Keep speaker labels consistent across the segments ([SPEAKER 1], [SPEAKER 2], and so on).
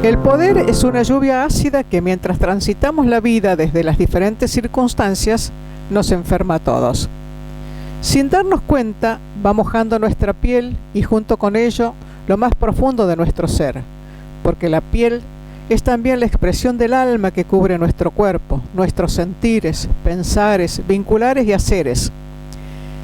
[SPEAKER 1] El poder es una lluvia ácida que mientras transitamos la vida desde las diferentes circunstancias, nos enferma a todos. Sin darnos cuenta, va mojando nuestra piel y junto con ello lo más profundo de nuestro ser, porque la piel es también la expresión del alma que cubre nuestro cuerpo, nuestros sentires, pensares, vinculares y haceres.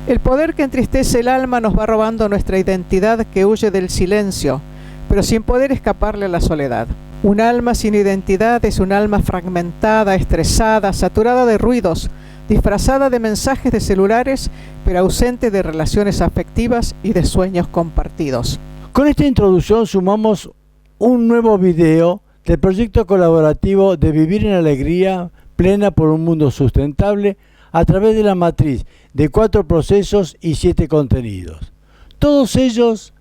[SPEAKER 1] El poder que entristece el alma nos va robando nuestra identidad que huye del silencio, pero sin poder escaparle a la soledad. Un alma sin identidad es un alma fragmentada, estresada, saturada de ruidos, disfrazada de mensajes de celulares, pero ausente de relaciones afectivas y de sueños compartidos.
[SPEAKER 2] Con esta introducción sumamos un nuevo video del proyecto colaborativo de Vivir en Alegría Plena por un Mundo Sustentable a través de la matriz de 4 procesos y 7 contenidos. Todos ellos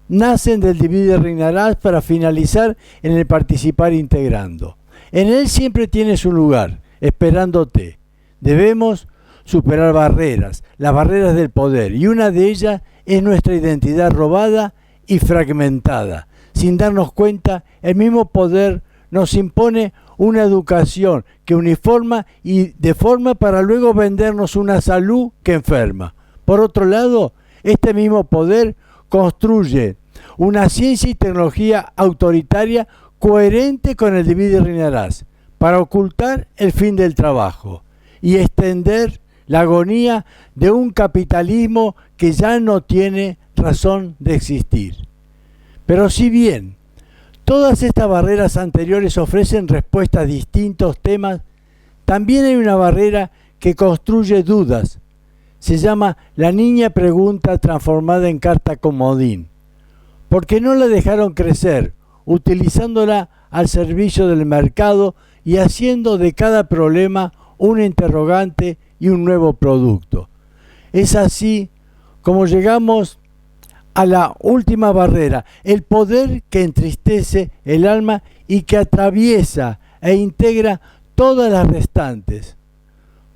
[SPEAKER 2] nacen del Divide y Reinarás para finalizar en el Participar Integrando. En él siempre tienes un lugar, esperándote. Debemos superar barreras, las barreras del poder, y una de ellas es nuestra identidad robada y fragmentada. Sin darnos cuenta, el mismo poder nos impone una educación que uniforma y deforma para luego vendernos una salud que enferma. Por otro lado, este mismo poder construye una ciencia y tecnología autoritaria coherente con el Divide y Reinarás para ocultar el fin del trabajo y extender la agonía de un capitalismo que ya no tiene razón de existir. Pero si bien todas estas barreras anteriores ofrecen respuestas a distintos temas, también hay una barrera que construye dudas. Se llama la niña pregunta transformada en carta comodín, porque no la dejaron crecer, utilizándola al servicio del mercado y haciendo de cada problema un interrogante y un nuevo producto. Es así como llegamos a la última barrera, el poder que entristece el alma y que atraviesa e integra todas las restantes,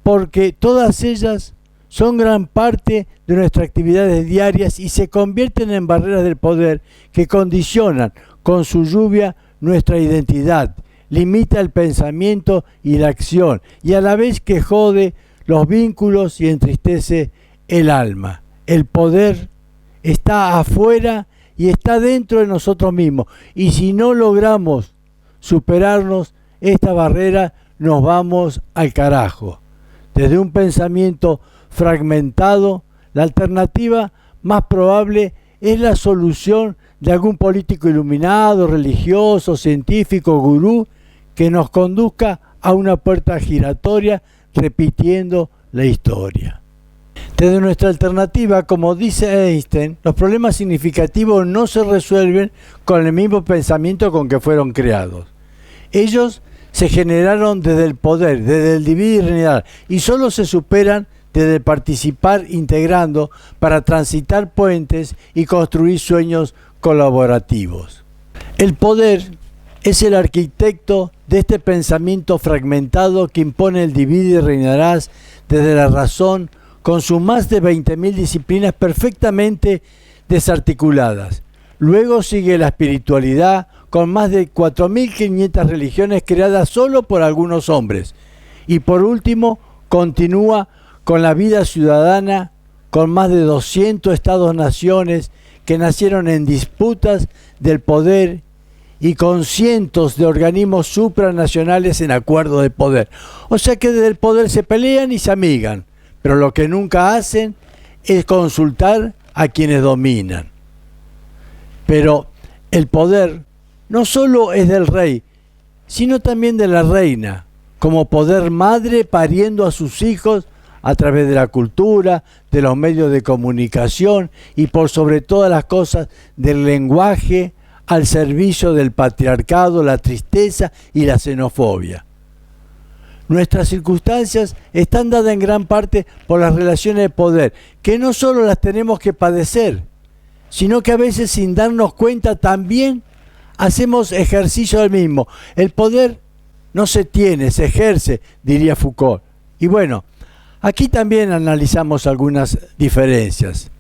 [SPEAKER 2] porque todas ellas son gran parte de nuestras actividades diarias y se convierten en barreras del poder que condicionan con su lluvia nuestra identidad, limita el pensamiento y la acción, y a la vez que jode los vínculos y entristece el alma. El poder está afuera y está dentro de nosotros mismos, y si no logramos superarnos esta barrera, nos vamos al carajo. Desde un pensamiento fragmentado, la alternativa más probable es la solución de algún político iluminado, religioso, científico, gurú, que nos conduzca a una puerta giratoria repitiendo la historia. Desde nuestra alternativa, como dice Einstein, los problemas significativos no se resuelven con el mismo pensamiento con que fueron creados. Ellos se generaron desde el poder, desde el Divide y Reinar, y solo se superan desde el Participar Integrando para transitar puentes y construir sueños colaborativos. El poder es el arquitecto de este pensamiento fragmentado que impone el Divide y Reinarás desde la razón, con sus más de 20.000 disciplinas perfectamente desarticuladas. Luego sigue la espiritualidad, con más de 4.500 religiones creadas solo por algunos hombres. Y por último, continúa con la vida ciudadana, con más de 200 estados-naciones que nacieron en disputas del poder y con cientos de organismos supranacionales en acuerdo de poder. O sea que desde el poder se pelean y se amigan, pero lo que nunca hacen es consultar a quienes dominan. Pero el poder no solo es del rey, sino también de la reina, como poder madre pariendo a sus hijos a través de la cultura, de los medios de comunicación y por sobre todas las cosas del lenguaje al servicio del patriarcado, la tristeza y la xenofobia. Nuestras circunstancias están dadas en gran parte por las relaciones de poder, que no solo las tenemos que padecer, sino que a veces sin darnos cuenta también hacemos ejercicio del mismo. El poder no se tiene, se ejerce, diría Foucault. Y bueno, aquí también analizamos algunas diferencias.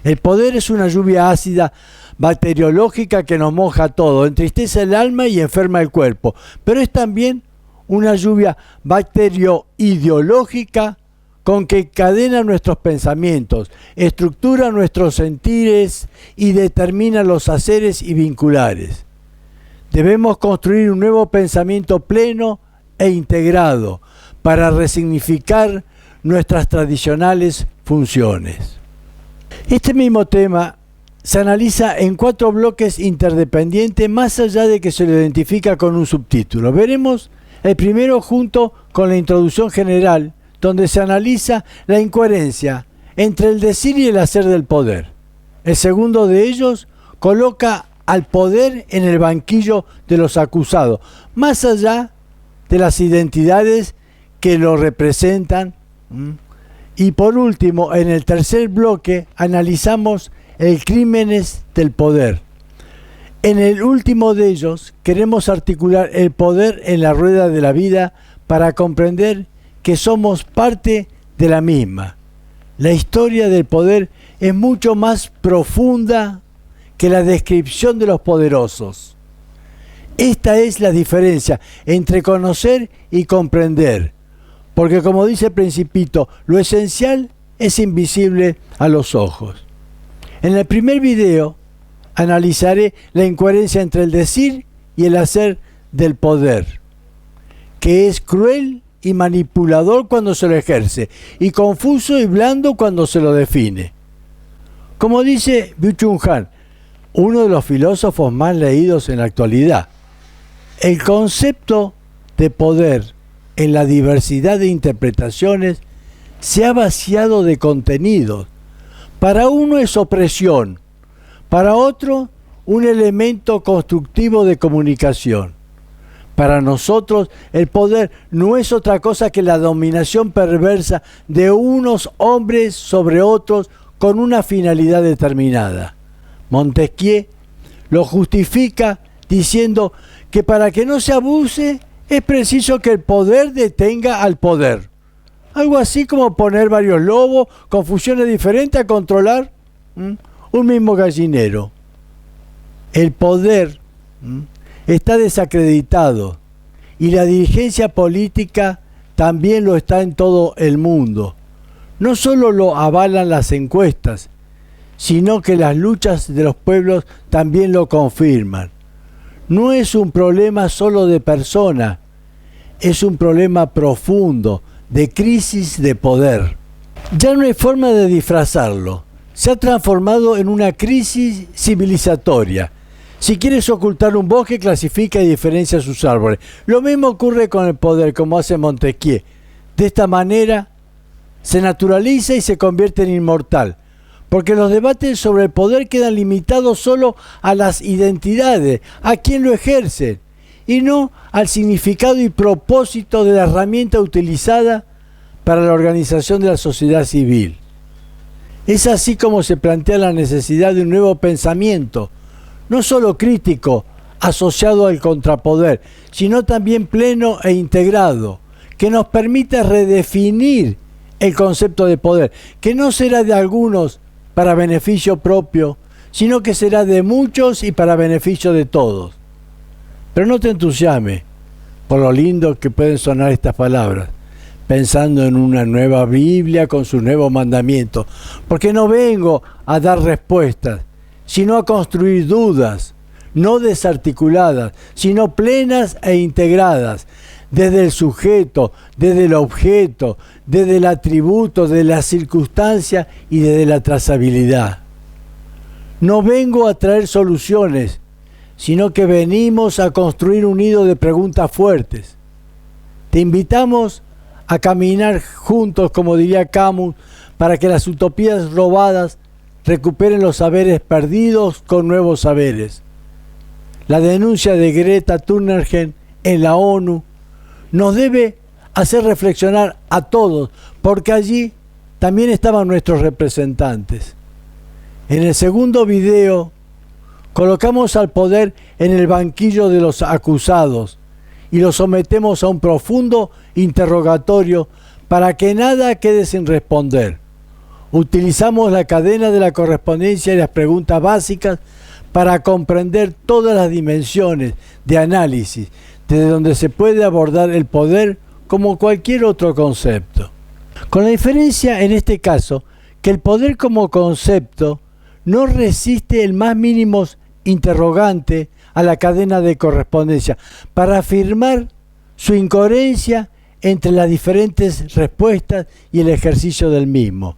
[SPEAKER 2] El poder es una lluvia ácida bacteriológica que nos moja todo, entristece el alma y enferma el cuerpo, pero es también una lluvia bacterio-ideológica con que cadena nuestros pensamientos, estructura nuestros sentires y determina los haceres y vinculares. Debemos construir un nuevo pensamiento pleno e integrado para resignificar nuestras tradicionales funciones. Este mismo tema se analiza en 4 bloques interdependientes más allá de que se lo identifica con un subtítulo. Veremos el primero junto con la introducción general, donde se analiza la incoherencia entre el decir y el hacer del poder. El segundo de ellos coloca al poder en el banquillo de los acusados, más allá de las identidades que lo representan. Y por último, en el tercer bloque, analizamos el crímenes del poder. En el último de ellos, queremos articular el poder en la rueda de la vida para comprender que somos parte de la misma. La historia del poder es mucho más profunda que la descripción de los poderosos. Esta es la diferencia entre conocer y comprender, porque como dice el Principito, lo esencial es invisible a los ojos. En el primer video analizaré la incoherencia entre el decir y el hacer del poder, que es cruel y manipulador cuando se lo ejerce, y confuso y blando cuando se lo define. Como dice Byung-Chul Han, uno de los filósofos más leídos en la actualidad, el concepto de poder en la diversidad de interpretaciones se ha vaciado de contenido. Para uno es opresión, para otro un elemento constructivo de comunicación. Para nosotros el poder no es otra cosa que la dominación perversa de unos hombres sobre otros con una finalidad determinada. Montesquieu lo justifica diciendo que para que no se abuse es preciso que el poder detenga al poder. Algo así como poner varios lobos con funciones diferentes a controlar un mismo gallinero. El poder está desacreditado y la dirigencia política también lo está en todo el mundo. No solo lo avalan las encuestas, sino que las luchas de los pueblos también lo confirman. No es un problema solo de personas, es un problema profundo de crisis de poder. Ya no hay forma de disfrazarlo. Se ha transformado en una crisis civilizatoria. Si quieres ocultar un bosque, clasifica y diferencia sus árboles. Lo mismo ocurre con el poder, como hace Montesquieu. De esta manera se naturaliza y se convierte en inmortal, porque los debates sobre el poder quedan limitados solo a las identidades, a quien lo ejerce, y no al significado y propósito de la herramienta utilizada para la organización de la sociedad civil. Es así como se plantea la necesidad de un nuevo pensamiento, no solo crítico, asociado al contrapoder, sino también pleno e integrado, que nos permita redefinir el concepto de poder, que no será de algunos para beneficio propio, sino que será de muchos y para beneficio de todos. Pero no te entusiasmes por lo lindo que pueden sonar estas palabras, pensando en una nueva Biblia con sus nuevos mandamientos, porque no vengo a dar respuestas, sino a construir dudas, no desarticuladas, sino plenas e integradas, desde el sujeto, desde el objeto, desde el atributo, desde la circunstancia y desde la trazabilidad. No vengo a traer soluciones, sino que venimos a construir un nido de preguntas fuertes. Te invitamos a caminar juntos, como diría Camus, para que las utopías robadas recuperen los saberes perdidos con nuevos saberes. La denuncia de Greta Thunberg en la ONU nos debe hacer reflexionar a todos, porque allí también estaban nuestros representantes. En el segundo video colocamos al poder en el banquillo de los acusados y lo sometemos a un profundo interrogatorio para que nada quede sin responder. Utilizamos la cadena de la correspondencia y las preguntas básicas para comprender todas las dimensiones de análisis, desde donde se puede abordar el poder como cualquier otro concepto. Con la diferencia, en este caso, que el poder como concepto no resiste el más mínimo interrogante a la cadena de correspondencia para afirmar su incoherencia entre las diferentes respuestas y el ejercicio del mismo.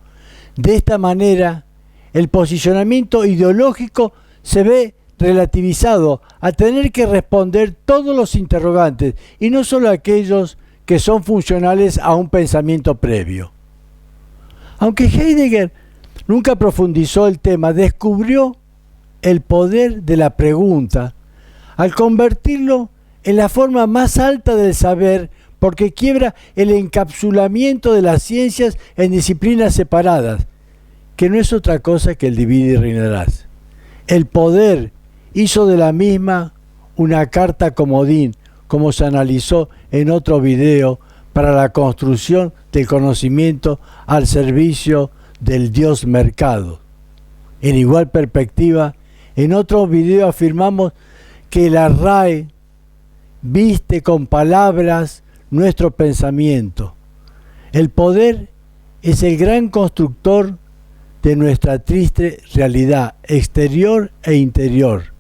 [SPEAKER 2] De esta manera, el posicionamiento ideológico se ve relativizado a tener que responder todos los interrogantes y no solo aquellos que son funcionales a un pensamiento previo. Aunque Heidegger nunca profundizó el tema, descubrió el poder de la pregunta al convertirlo en la forma más alta del saber, porque quiebra el encapsulamiento de las ciencias en disciplinas separadas, que no es otra cosa que el divide y reinarás. El poder hizo de la misma una carta comodín, como se analizó en otro video, para la construcción del conocimiento al servicio del Dios mercado. En igual perspectiva, en otro video afirmamos que la RAE viste con palabras nuestro pensamiento. El poder es el gran constructor de nuestra triste realidad exterior e interior.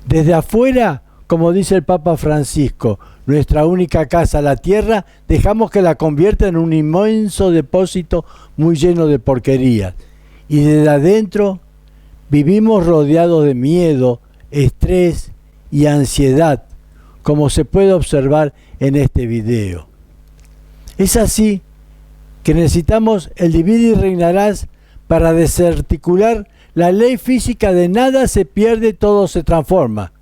[SPEAKER 2] Desde afuera, como dice el Papa Francisco, nuestra única casa, la tierra, dejamos que la convierta en un inmenso depósito muy lleno de porquerías. Y desde adentro vivimos rodeados de miedo, estrés y ansiedad, como se puede observar en este video. Es así que necesitamos el divide y reinarás para desarticular la ley física de nada se pierde, todo se transforma,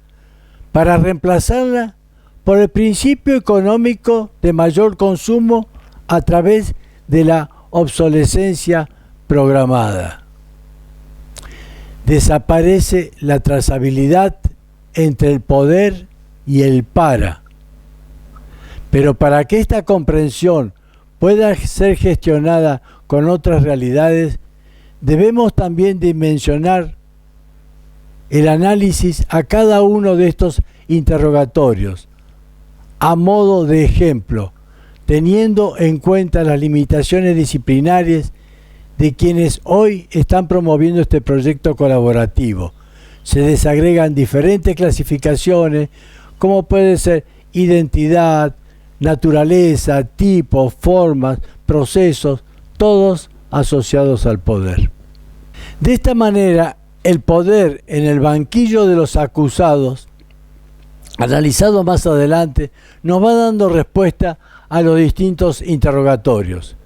[SPEAKER 2] para reemplazarla por el principio económico de mayor consumo a través de la obsolescencia programada. Desaparece la trazabilidad entre el poder y el para. Pero para que esta comprensión pueda ser gestionada con otras realidades, debemos también dimensionar el análisis a cada uno de estos interrogatorios, a modo de ejemplo, teniendo en cuenta las limitaciones disciplinarias de quienes hoy están promoviendo este proyecto colaborativo. Se desagregan diferentes clasificaciones, como puede ser identidad, naturaleza, tipos, formas, procesos, todos asociados al poder. De esta manera, el poder en el banquillo de los acusados, analizado más adelante, nos va dando respuesta a los distintos interrogatorios.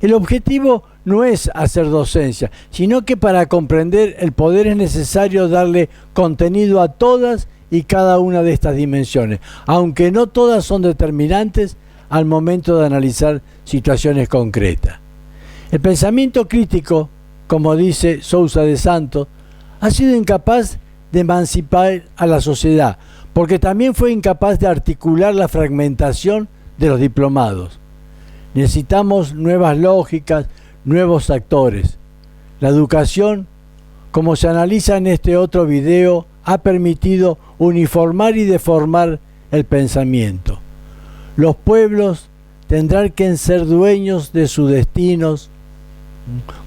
[SPEAKER 2] El objetivo no es hacer docencia, sino que para comprender el poder es necesario darle contenido a todas y cada una de estas dimensiones, aunque no todas son determinantes al momento de analizar situaciones concretas. El pensamiento crítico, como dice Sousa de Santos, ha sido incapaz de emancipar a la sociedad, porque también fue incapaz de articular la fragmentación de los diplomados. Necesitamos nuevas lógicas, nuevos actores. La educación, como se analiza en este otro video, ha permitido uniformar y deformar el pensamiento. Los pueblos tendrán que ser dueños de sus destinos,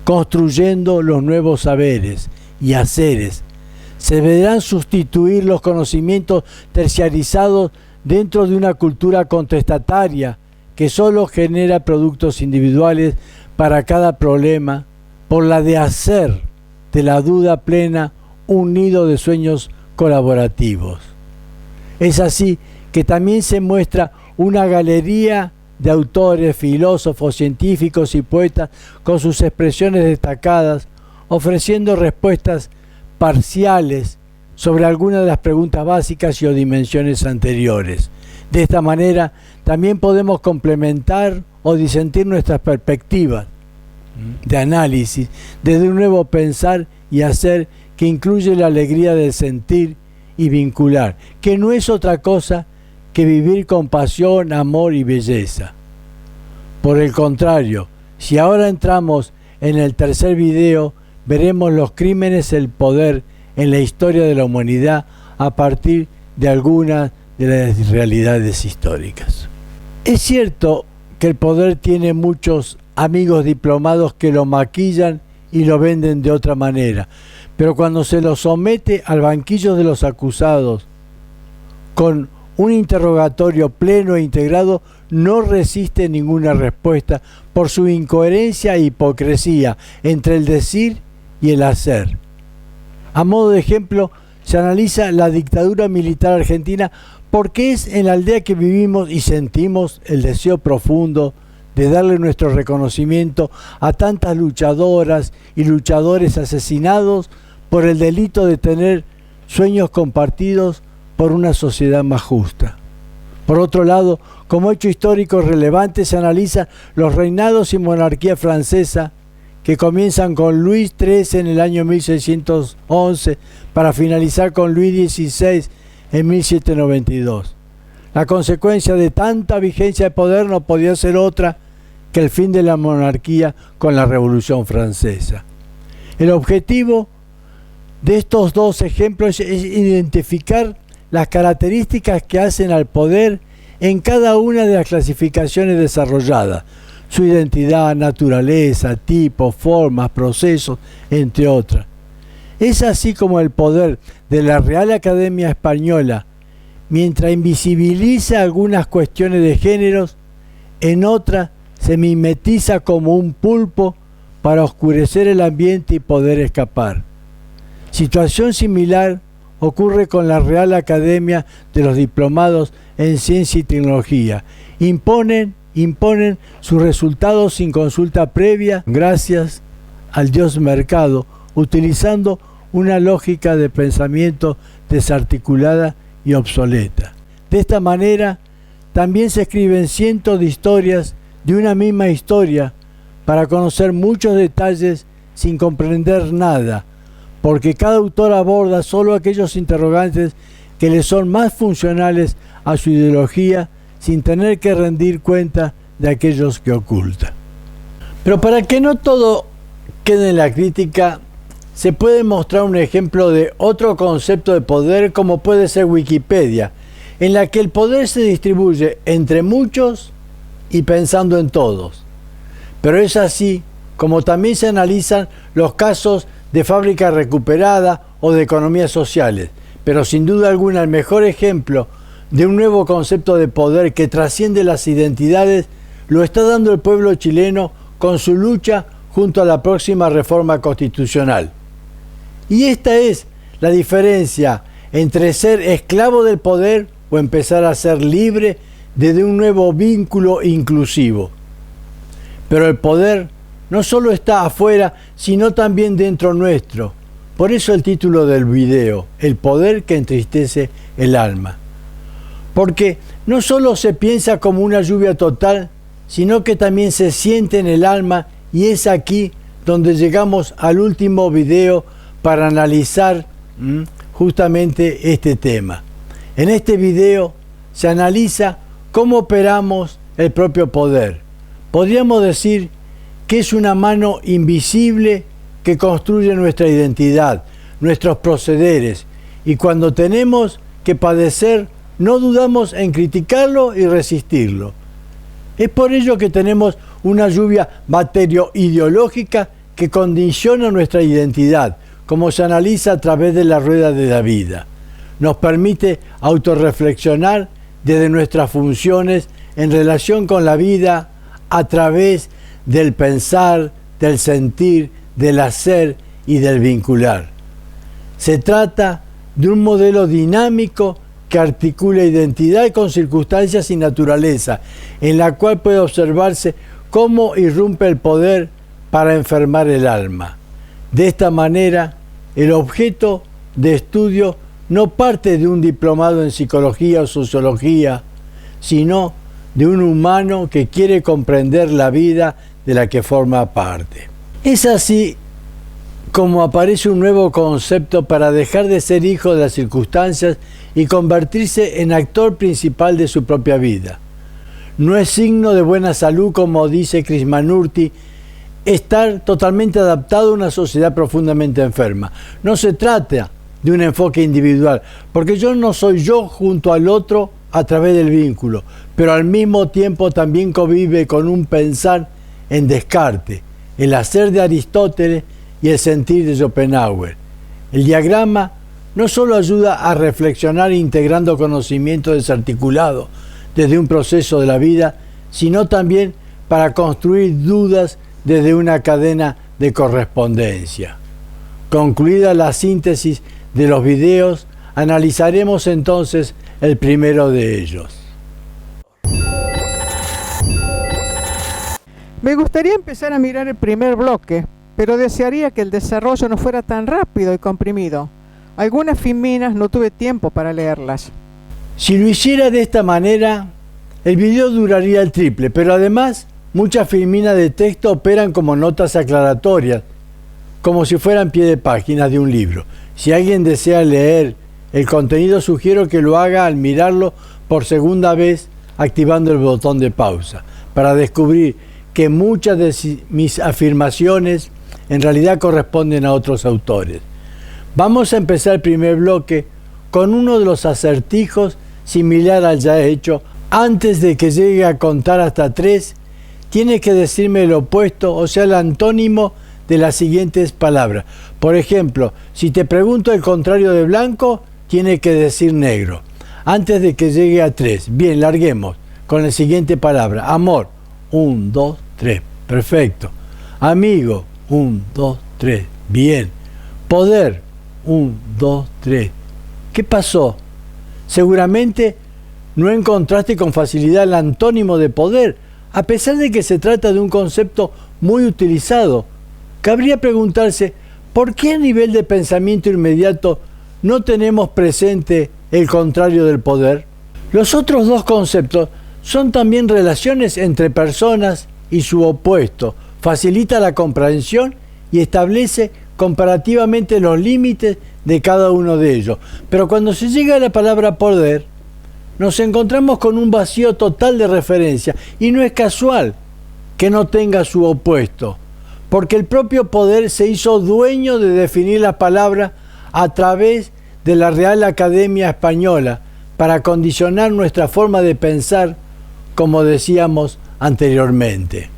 [SPEAKER 2] construyendo los nuevos saberes y haceres. Se deberán sustituir los conocimientos terciarizados dentro de una cultura contestataria que solo genera productos individuales para cada problema, por la de hacer de la duda plena un nido de sueños colaborativos. Es así que también se muestra una galería de autores, filósofos, científicos y poetas con sus expresiones destacadas, ofreciendo respuestas parciales sobre algunas de las preguntas básicas y o dimensiones anteriores. De esta manera, también podemos complementar o disentir nuestras perspectivas de análisis desde un nuevo pensar y hacer que incluye la alegría del sentir y vincular, que no es otra cosa que vivir con pasión, amor y belleza. Por el contrario, si ahora entramos en el tercer video veremos los crímenes del poder en la historia de la humanidad a partir de algunas de las realidades históricas. Es cierto que el poder tiene muchos amigos diplomados que lo maquillan y lo venden de otra manera, pero cuando se lo somete al banquillo de los acusados con un interrogatorio pleno e integrado, no resiste ninguna respuesta por su incoherencia e hipocresía entre el decir y el hacer. A modo de ejemplo, se analiza la dictadura militar argentina porque es en la aldea que vivimos y sentimos el deseo profundo de darle nuestro reconocimiento a tantas luchadoras y luchadores asesinados por el delito de tener sueños compartidos por una sociedad más justa. Por otro lado, como hecho histórico relevante, se analizan los reinados y monarquía francesa que comienzan con Luis XIII en el año 1611 para finalizar con Luis XVI en 1792. La consecuencia de tanta vigencia de poder no podía ser otra que el fin de la monarquía con la Revolución Francesa. El objetivo de estos dos ejemplos es identificar las características que hacen al poder en cada una de las clasificaciones desarrolladas, su identidad, naturaleza, tipos, formas, procesos, entre otras. Es así como el poder de la Real Academia Española, mientras invisibiliza algunas cuestiones de géneros, en otras se mimetiza como un pulpo para oscurecer el ambiente y poder escapar. Situación similar ocurre con la Real Academia de los Diplomados en Ciencia y Tecnología. Imponen sus resultados sin consulta previa, gracias al Dios mercado, utilizando una lógica de pensamiento desarticulada y obsoleta. De esta manera, también se escriben cientos de historias de una misma historia para conocer muchos detalles sin comprender nada, porque cada autor aborda solo aquellos interrogantes que le son más funcionales a su ideología sin tener que rendir cuenta de aquellos que oculta. Pero para que no todo quede en la crítica, se puede mostrar un ejemplo de otro concepto de poder como puede ser Wikipedia, en la que el poder se distribuye entre muchos y pensando en todos. Pero es así como también se analizan los casos de fábrica recuperada o de economías sociales, pero sin duda alguna el mejor ejemplo de un nuevo concepto de poder que trasciende las identidades lo está dando el pueblo chileno con su lucha junto a la próxima reforma constitucional. Y esta es la diferencia entre ser esclavo del poder o empezar a ser libre desde un nuevo vínculo inclusivo. Pero el poder no solo está afuera, sino también dentro nuestro. Por eso el título del video, El poder que entristece el alma. Porque no solo se piensa como una lluvia total, sino que también se siente en el alma, y es aquí donde llegamos al último video para analizar justamente este tema. En este video se analiza cómo operamos el propio poder. Podríamos decir que es una mano invisible que construye nuestra identidad, nuestros procederes, y cuando tenemos que padecer, no dudamos en criticarlo y resistirlo. Es por ello que tenemos una lluvia materio-ideológica que condiciona nuestra identidad, como se analiza a través de la rueda de la vida. Nos permite autorreflexionar desde nuestras funciones en relación con la vida a través del pensar, del sentir, del hacer y del vincular. Se trata de un modelo dinámico que articula identidad con circunstancias y naturaleza, en la cual puede observarse cómo irrumpe el poder para enfermar el alma. De esta manera, el objeto de estudio no parte de un diplomado en psicología o sociología, sino de un humano que quiere comprender la vida de la que forma parte. Es así como aparece un nuevo concepto para dejar de ser hijo de las circunstancias y convertirse en actor principal de su propia vida. No es signo de buena salud, como dice Krishnamurti estar totalmente adaptado a una sociedad profundamente enferma. No se trata de un enfoque individual, porque yo no soy yo junto al otro a través del vínculo, pero al mismo tiempo también convive con un pensar en Descartes, el hacer de Aristóteles y el sentir de Schopenhauer. El diagrama no solo ayuda a reflexionar integrando conocimiento desarticulado desde un proceso de la vida, sino también para construir dudas desde una cadena de correspondencia. Concluida la síntesis de los videos, analizaremos entonces el primero de ellos.
[SPEAKER 1] Me gustaría empezar a mirar el primer bloque, pero desearía que el desarrollo no fuera tan rápido y comprimido. Algunas filminas no tuve tiempo para leerlas.
[SPEAKER 2] Si lo hiciera de esta manera, el video duraría el triple, pero además muchas filminas de texto operan como notas aclaratorias, como si fueran pie de página de un libro. Si alguien desea leer el contenido, sugiero que lo haga al mirarlo por segunda vez, activando el botón de pausa, para descubrir que muchas de mis afirmaciones en realidad corresponden a otros autores. Vamos a empezar el primer bloque con uno de los acertijos similar al ya hecho. Antes de que llegue a contar hasta 3, tiene que decirme el opuesto, o sea, el antónimo de las siguientes palabras. Por ejemplo, si te pregunto el contrario de blanco, tiene que decir negro. Antes de que llegue a 3. Bien, larguemos con la siguiente palabra. Amor. 1, 2, 3. Perfecto. Amigo. 1, 2, 3. Bien. Poder. 1, 2, 3. ¿Qué pasó? Seguramente no encontraste con facilidad el antónimo de poder, a pesar de que se trata de un concepto muy utilizado. Cabría preguntarse, ¿por qué a nivel de pensamiento inmediato no tenemos presente el contrario del poder? Los otros dos conceptos son también relaciones entre personas y su opuesto. Facilita la comprensión y establece comparativamente los límites de cada uno de ellos. Pero cuando se llega a la palabra poder, nos encontramos con un vacío total de referencia, y no es casual que no tenga su opuesto, porque el propio poder se hizo dueño de definir la palabra a través de la Real Academia Española para condicionar nuestra forma de pensar, como decíamos anteriormente.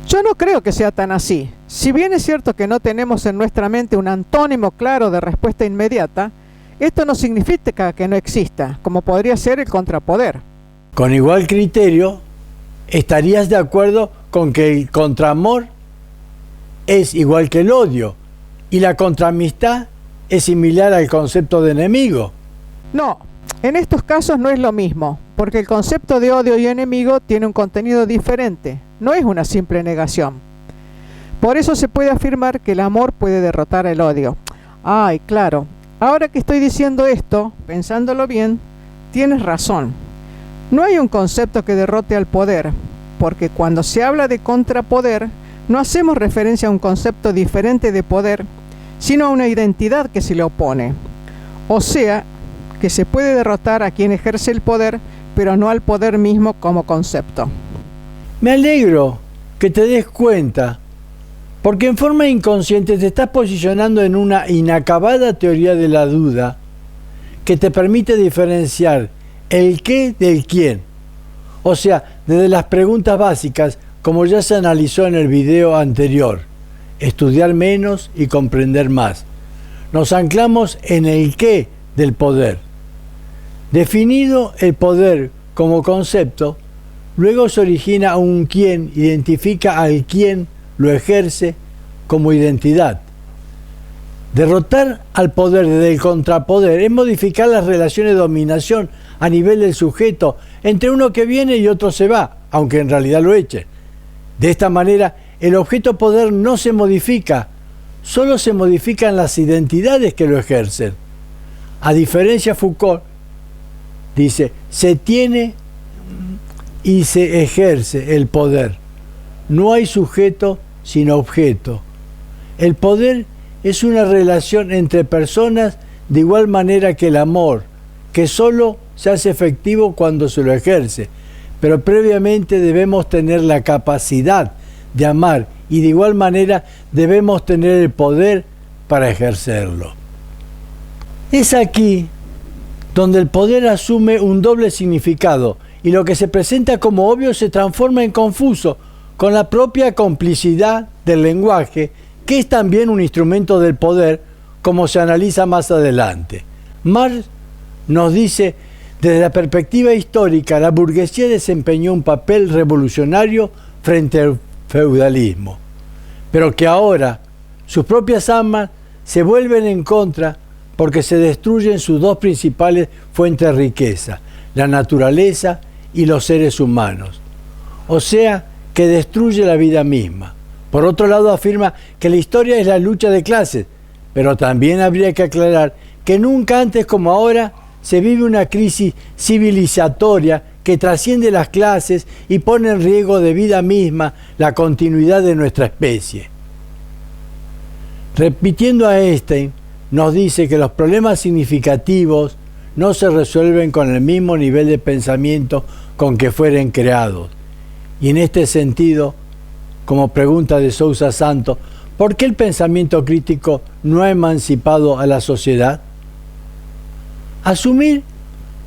[SPEAKER 1] Yo no creo que sea tan así. Si bien es cierto que no tenemos en nuestra mente un antónimo claro de respuesta inmediata, esto no significa que no exista, como podría ser el contrapoder.
[SPEAKER 2] Con igual criterio, ¿estarías de acuerdo con que el contraamor es igual que el odio y la contraamistad es similar al concepto de enemigo?
[SPEAKER 1] No, en estos casos no es lo mismo, porque el concepto de odio y enemigo tiene un contenido diferente, no es una simple negación. Por eso se puede afirmar que el amor puede derrotar el odio. Ay, claro, ahora que estoy diciendo esto, pensándolo bien, tienes razón. No hay un concepto que derrote al poder, porque cuando se habla de contrapoder, no hacemos referencia a un concepto diferente de poder, sino a una identidad que se le opone. O sea, que se puede derrotar a quien ejerce el poder, pero no al poder mismo como concepto.
[SPEAKER 2] Me alegro que te des cuenta, porque en forma inconsciente te estás posicionando en una inacabada teoría de la duda que te permite diferenciar el qué del quién. O sea, desde las preguntas básicas, como ya se analizó en el video anterior, estudiar menos y comprender más. Nos anclamos en el qué del poder. Definido el poder como concepto, luego se origina un quién, identifica al quién lo ejerce como identidad. Derrotar al poder desde el contrapoder es modificar las relaciones de dominación a nivel del sujeto entre uno que viene y otro se va, aunque en realidad lo eche. De esta manera, el objeto poder no se modifica, solo se modifican las identidades que lo ejercen. A diferencia, Foucault dice, se tiene y se ejerce el poder. No hay sujeto sino objeto. El poder es una relación entre personas de igual manera que el amor, que solo se hace efectivo cuando se lo ejerce, pero previamente debemos tener la capacidad de amar y de igual manera debemos tener el poder para ejercerlo. Es aquí donde el poder asume un doble significado y lo que se presenta como obvio se transforma en confuso con la propia complicidad del lenguaje, que es también un instrumento del poder, como se analiza más adelante. Marx nos dice: desde la perspectiva histórica, la burguesía desempeñó un papel revolucionario frente al feudalismo, pero que ahora sus propias armas se vuelven en contra porque se destruyen sus dos principales fuentes de riqueza, la naturaleza y los seres humanos. O sea, que destruye la vida misma. Por otro lado, afirma que la historia es la lucha de clases, pero también habría que aclarar que nunca antes como ahora se vive una crisis civilizatoria que trasciende las clases y pone en riesgo de vida misma la continuidad de nuestra especie. Repitiendo a Einstein, nos dice que los problemas significativos no se resuelven con el mismo nivel de pensamiento con que fueren creados. Y en este sentido, como pregunta de Sousa Santos, ¿por qué el pensamiento crítico no ha emancipado a la sociedad? Asumir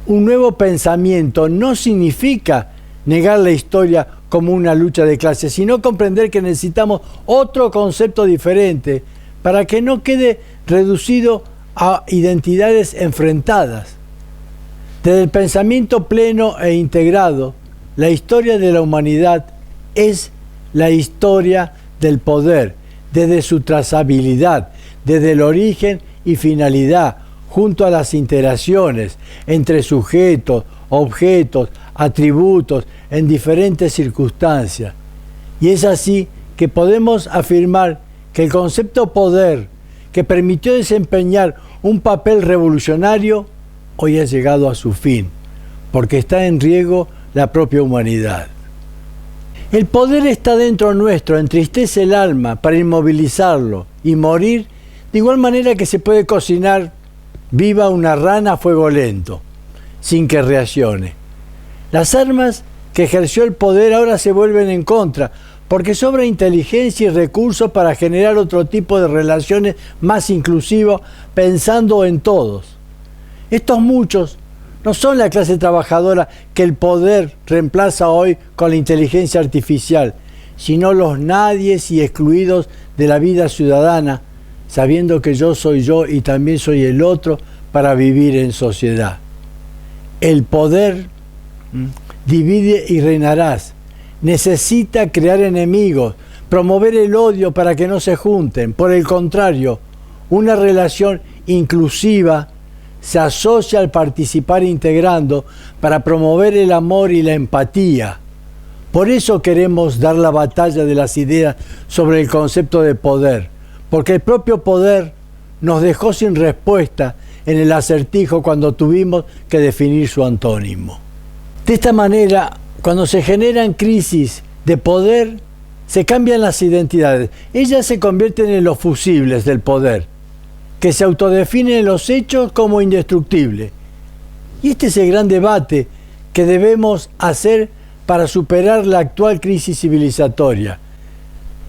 [SPEAKER 2] un nuevo pensamiento no significa negar la historia como una lucha de clases, sino comprender que necesitamos otro concepto diferente para que no quede reducido a identidades enfrentadas. Desde el pensamiento pleno e integrado, la historia de la humanidad es la historia del poder, desde su trazabilidad, desde el origen y finalidad, junto a las interacciones entre sujetos, objetos, atributos, en diferentes circunstancias. Y es así que podemos afirmar que el concepto poder, que permitió desempeñar un papel revolucionario, hoy ha llegado a su fin, porque está en riesgo la propia humanidad. El poder está dentro nuestro, entristece el alma para inmovilizarlo y morir, de igual manera que se puede cocinar viva una rana a fuego lento, sin que reaccione. Las armas que ejerció el poder ahora se vuelven en contra, porque sobra inteligencia y recursos para generar otro tipo de relaciones más inclusivas, pensando en todos. Estos muchos no son la clase trabajadora que el poder reemplaza hoy con la inteligencia artificial, sino los nadies y excluidos de la vida ciudadana, sabiendo que yo soy yo y también soy el otro para vivir en sociedad. El poder divide y reinarás. Necesita crear enemigos, promover el odio para que no se junten. Por el contrario, una relación inclusiva se asocia al participar integrando para promover el amor y la empatía. Por eso queremos dar la batalla de las ideas sobre el concepto de poder, porque el propio poder nos dejó sin respuesta en el acertijo cuando tuvimos que definir su antónimo. De esta manera, cuando se generan crisis de poder, se cambian las identidades. Ellas se convierten en los fusibles del poder, que se autodefinen en los hechos como indestructibles. Y este es el gran debate que debemos hacer para superar la actual crisis civilizatoria.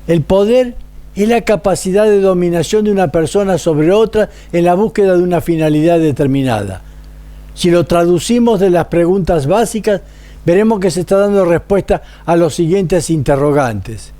[SPEAKER 2] El poder es la capacidad de dominación de una persona sobre otra en la búsqueda de una finalidad determinada. Si lo traducimos de las preguntas básicas, veremos que se está dando respuesta a los siguientes interrogantes.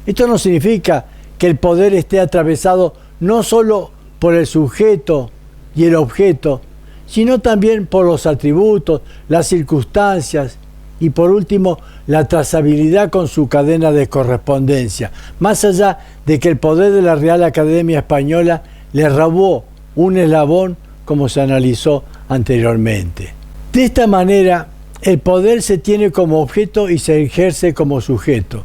[SPEAKER 2] Esto no significa que el poder esté atravesado no solo por el sujeto y el objeto, sino también por los atributos, las circunstancias y por último la trazabilidad con su cadena de correspondencia, más allá de que el poder de la Real Academia Española le robó un eslabón como se analizó anteriormente. De esta manera, el poder se tiene como objeto y se ejerce como sujeto.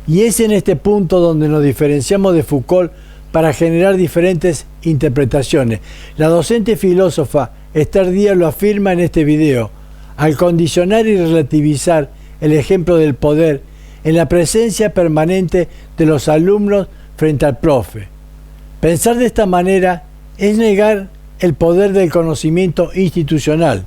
[SPEAKER 2] Y es en este punto donde nos diferenciamos de Foucault para generar diferentes interpretaciones. La docente filósofa Esther Díaz lo afirma en este video, al condicionar y relativizar el ejemplo del poder en la presencia permanente de los alumnos frente al profe. Pensar de esta manera es negar el poder del conocimiento institucional,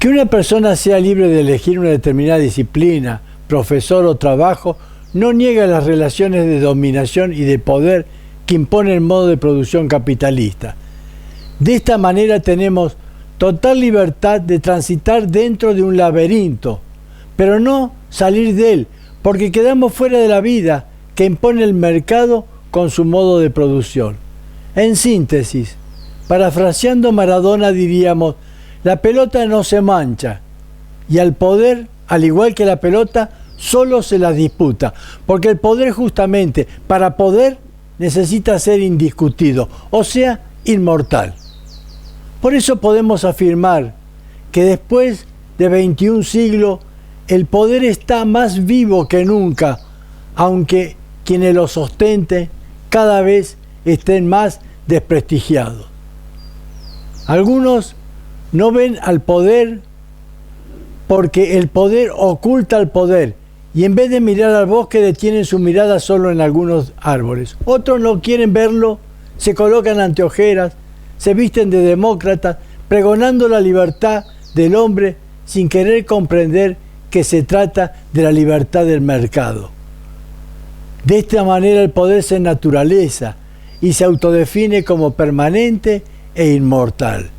[SPEAKER 2] Que una persona sea libre de elegir una determinada disciplina, profesor o trabajo, no niega las relaciones de dominación y de poder que impone el modo de producción capitalista. De esta manera tenemos total libertad de transitar dentro de un laberinto, pero no salir de él, porque quedamos fuera de la vida que impone el mercado con su modo de producción. En síntesis, parafraseando Maradona diríamos, la pelota no se mancha, y al poder, al igual que la pelota, solo se la disputa, porque el poder justamente, para poder, necesita ser indiscutido, o sea, inmortal. Por eso podemos afirmar que después de 21 siglos, el poder está más vivo que nunca, aunque quienes lo sostenten cada vez estén más desprestigiados. Algunos no ven al poder porque el poder oculta al poder y en vez de mirar al bosque detienen su mirada solo en algunos árboles. Otros no quieren verlo, se colocan anteojeras, se visten de demócratas, pregonando la libertad del hombre sin querer comprender que se trata de la libertad del mercado. De esta manera el poder se naturaliza y se autodefine como permanente e inmortal.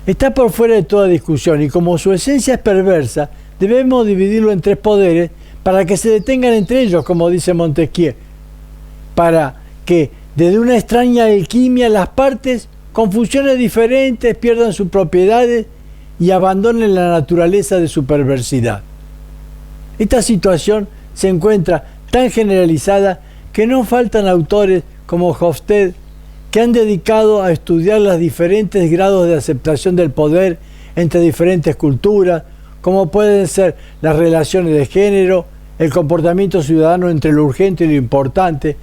[SPEAKER 2] Está por fuera de toda discusión y como su esencia es perversa, debemos dividirlo en tres poderes para que se detengan entre ellos, como dice Montesquieu, para que desde una extraña alquimia las partes con funciones diferentes pierdan sus propiedades y abandonen la naturaleza de su perversidad. Esta situación se encuentra tan generalizada que no faltan autores como Hofstede que han dedicado a estudiar los diferentes grados de aceptación del poder entre diferentes culturas, como pueden ser las relaciones de género, el comportamiento ciudadano entre lo urgente y lo importante,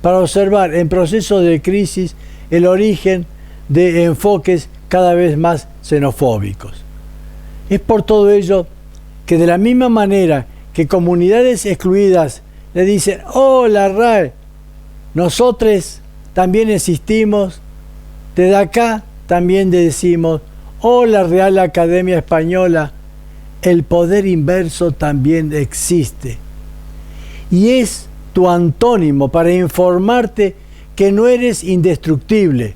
[SPEAKER 2] para observar en procesos de crisis el origen de enfoques cada vez más xenofóbicos. Es por todo ello que de la misma manera que comunidades excluidas le dicen «Hola, RAE, nosotros también existimos», desde acá también decimos «Hola, Real Academia Española, el poder inverso también existe». Y es tu antónimo para informarte que no eres indestructible.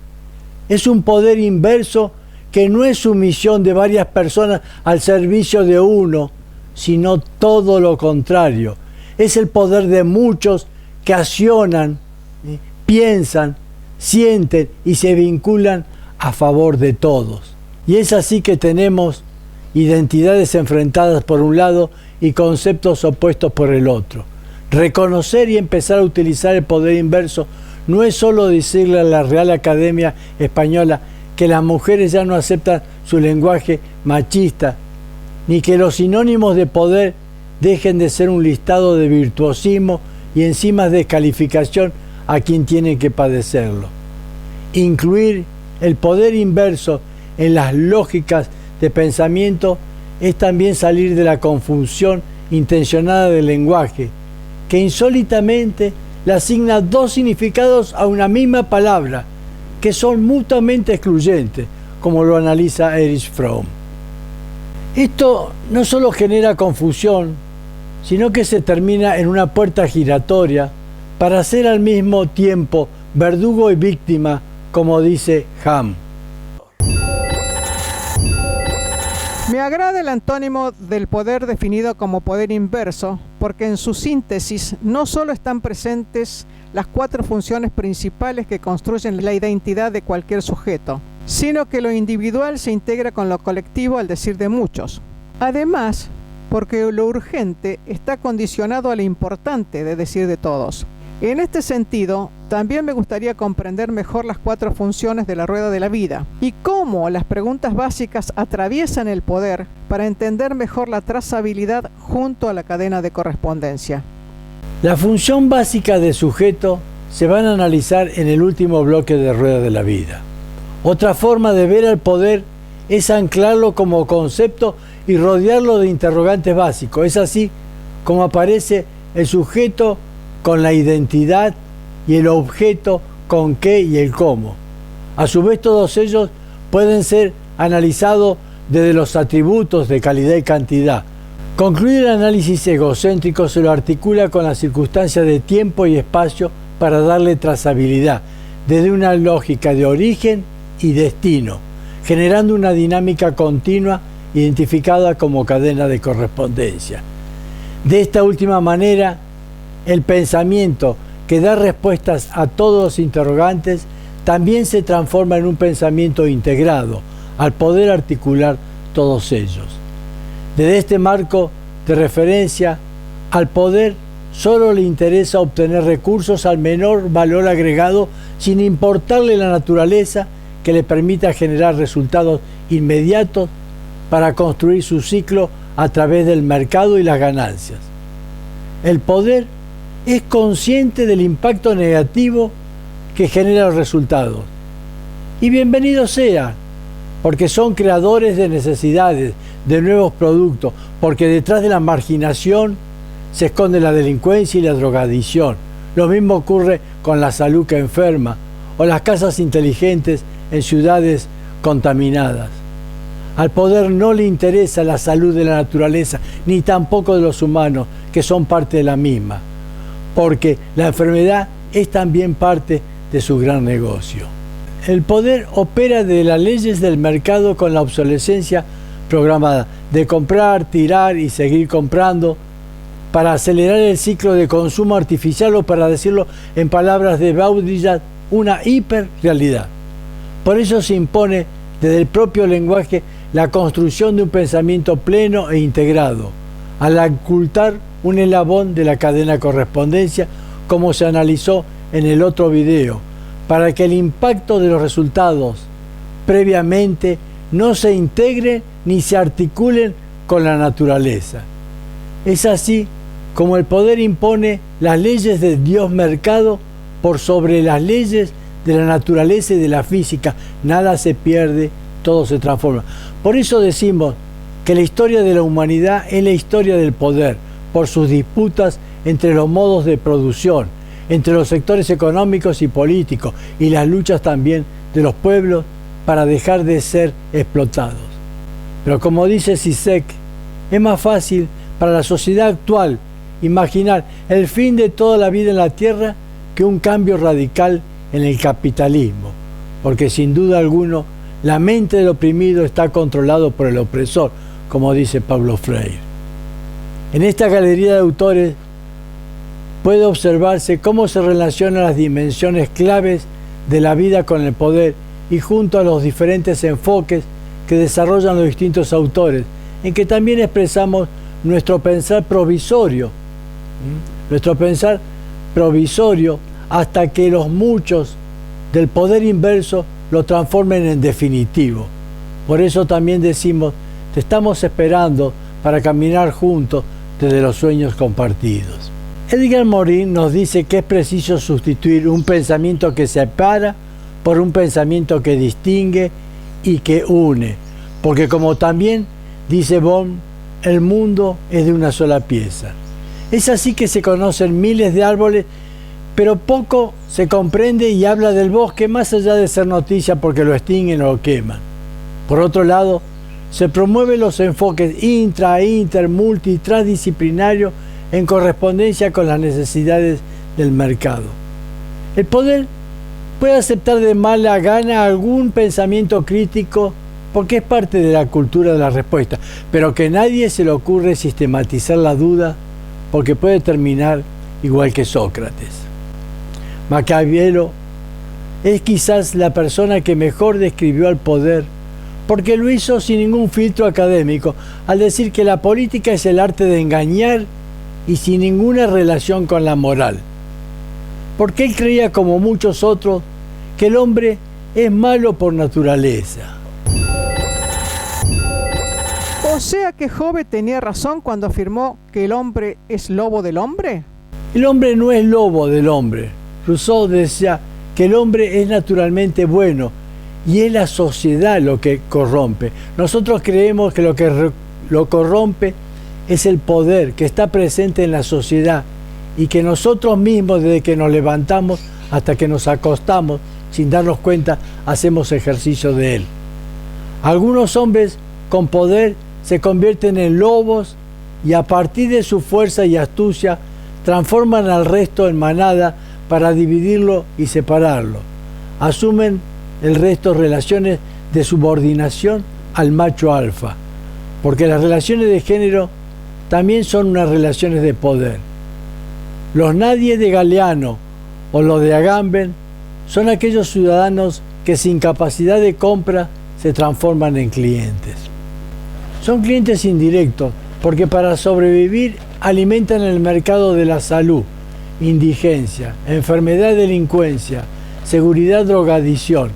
[SPEAKER 2] Es un poder inverso que no es sumisión de varias personas al servicio de uno, sino todo lo contrario. Es el poder de muchos que accionan, piensan, sienten y se vinculan a favor de todos. Y es así que tenemos identidades enfrentadas por un lado y conceptos opuestos por el otro. Reconocer y empezar a utilizar el poder inverso no es solo decirle a la Real Academia Española que las mujeres ya no aceptan su lenguaje machista, ni que los sinónimos de poder dejen de ser un listado de virtuosismo y encima descalificación a quien tiene que padecerlo. Incluir el poder inverso en las lógicas de pensamiento es también salir de la confusión intencionada del lenguaje, que insólitamente le asigna dos significados a una misma palabra, que son mutuamente excluyentes, como lo analiza Erich Fromm. Esto no solo genera confusión, sino que se termina en una puerta giratoria para ser al mismo tiempo verdugo y víctima, como dice Ham.
[SPEAKER 1] Me agrada el antónimo del poder definido como poder inverso, porque en su síntesis no solo están presentes las cuatro funciones principales que construyen la identidad de cualquier sujeto, sino que lo individual se integra con lo colectivo al decir de muchos. Además, porque lo urgente está condicionado a lo importante de decir de todos. En este sentido, también me gustaría comprender mejor las cuatro funciones de la rueda de la vida y cómo las preguntas básicas atraviesan el poder para entender mejor la trazabilidad junto a la cadena de correspondencia.
[SPEAKER 2] La función básica de sujeto se van a analizar en el último bloque de Rueda de la Vida. Otra forma de ver al poder es anclarlo como concepto y rodearlo de interrogantes básicos. Es así como aparece el sujeto con la identidad y el objeto con qué y el cómo. A su vez todos ellos pueden ser analizados desde los atributos de calidad y cantidad. Concluir el análisis egocéntrico se lo articula con las circunstancias de tiempo y espacio para darle trazabilidad, desde una lógica de origen y destino, generando una dinámica continua identificada como cadena de correspondencia. De esta última manera, el pensamiento que da respuestas a todos los interrogantes también se transforma en un pensamiento integrado, al poder articular todos ellos. Desde este marco de referencia, al poder solo le interesa obtener recursos al menor valor agregado sin importarle la naturaleza que le permita generar resultados inmediatos para construir su ciclo a través del mercado y las ganancias. El poder es consciente del impacto negativo que genera los resultados. Y bienvenido sea, porque son creadores de necesidades, de nuevos productos, porque detrás de la marginación se esconde la delincuencia y la drogadicción. Lo mismo ocurre con la salud que enferma, o las casas inteligentes en ciudades contaminadas. Al poder no le interesa la salud de la naturaleza, ni tampoco de los humanos, que son parte de la misma, porque la enfermedad es también parte de su gran negocio. El poder opera de las leyes del mercado con la obsolescencia programada, de comprar, tirar y seguir comprando, para acelerar el ciclo de consumo artificial, o para decirlo en palabras de Baudrillard, una hiperrealidad. Por eso se impone desde el propio lenguaje la construcción de un pensamiento pleno e integrado, al ocultar un eslabón de la cadena de correspondencia, como se analizó en el otro video, para que el impacto de los resultados previamente no se integre ni se articulen con la naturaleza. Es así como el poder impone las leyes del Dios mercado por sobre las leyes de la naturaleza y de la física. Nada se pierde, todo se transforma. Por eso decimos que la historia de la humanidad es la historia del poder, por sus disputas entre los modos de producción, entre los sectores económicos y políticos, y las luchas también de los pueblos para dejar de ser explotados. Pero como dice Zizek, es más fácil para la sociedad actual imaginar el fin de toda la vida en la Tierra que un cambio radical en el capitalismo, porque sin duda alguna la mente del oprimido está controlado por el opresor, como dice Paulo Freire. En esta galería de autores puede observarse cómo se relacionan las dimensiones claves de la vida con el poder, y junto a los diferentes enfoques que desarrollan los distintos autores, en que también expresamos nuestro pensar provisorio, hasta que los muchos del poder inverso lo transformen en definitivo. Por eso también decimos, te estamos esperando para caminar juntos desde los sueños compartidos. Edgar Morin nos dice que es preciso sustituir un pensamiento que separa por un pensamiento que distingue y que une, porque como también dice Bohm, el mundo es de una sola pieza. Es así que se conocen miles de árboles, pero poco se comprende y habla del bosque, más allá de ser noticia porque lo extinguen o lo queman. Por otro lado, se promueven los enfoques inter, multi y transdisciplinarios en correspondencia con las necesidades del mercado. El poder puede aceptar de mala gana algún pensamiento crítico porque es parte de la cultura de la respuesta, pero que a nadie se le ocurre sistematizar la duda porque puede terminar igual que Sócrates. Maquiavelo es quizás la persona que mejor describió al poder, porque lo hizo sin ningún filtro académico, al decir que la política es el arte de engañar y sin ninguna relación con la moral. Porque él creía, como muchos otros, que el hombre es malo por naturaleza.
[SPEAKER 1] O sea que Hobbes tenía razón cuando afirmó que el hombre es lobo del hombre.
[SPEAKER 2] El hombre no es lobo del hombre. Rousseau decía que el hombre es naturalmente bueno y es la sociedad lo que corrompe. Nosotros creemos que lo corrompe es el poder que está presente en la sociedad y que nosotros mismos, desde que nos levantamos hasta que nos acostamos, sin darnos cuenta, hacemos ejercicio de él. Algunos hombres con poder se convierten en lobos y a partir de su fuerza y astucia transforman al resto en manada para dividirlo y separarlo. Asumen el resto relaciones de subordinación al macho alfa, porque las relaciones de género también son unas relaciones de poder. Los nadie de Galeano o los de Agamben son aquellos ciudadanos que sin capacidad de compra se transforman en clientes. Son clientes indirectos porque para sobrevivir alimentan el mercado de la salud, indigencia, enfermedad, delincuencia, seguridad, drogadicción.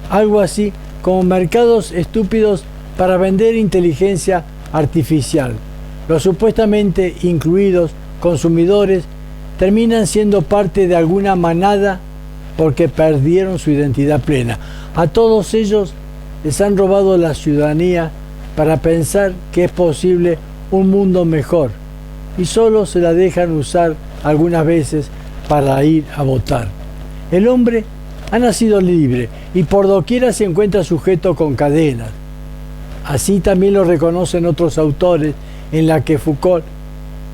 [SPEAKER 2] Algo así como mercados estúpidos para vender inteligencia artificial. Los supuestamente incluidos consumidores terminan siendo parte de alguna manada porque perdieron su identidad plena. A todos ellos les han robado la ciudadanía para pensar que es posible un mundo mejor y solo se la dejan usar algunas veces para ir a votar. El hombre ha nacido libre y por doquiera se encuentra sujeto con cadenas. Así también lo reconocen otros autores, en la que Foucault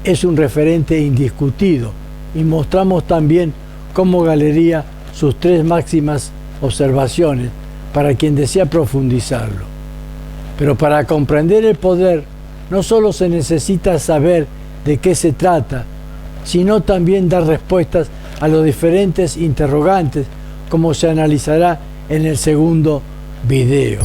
[SPEAKER 2] es un referente indiscutido, y mostramos también cómo Galería sus tres máximas observaciones para quien desea profundizarlo. Pero para comprender el poder no solo se necesita saber de qué se trata, sino también dar respuestas a los diferentes interrogantes, como se analizará en el segundo video.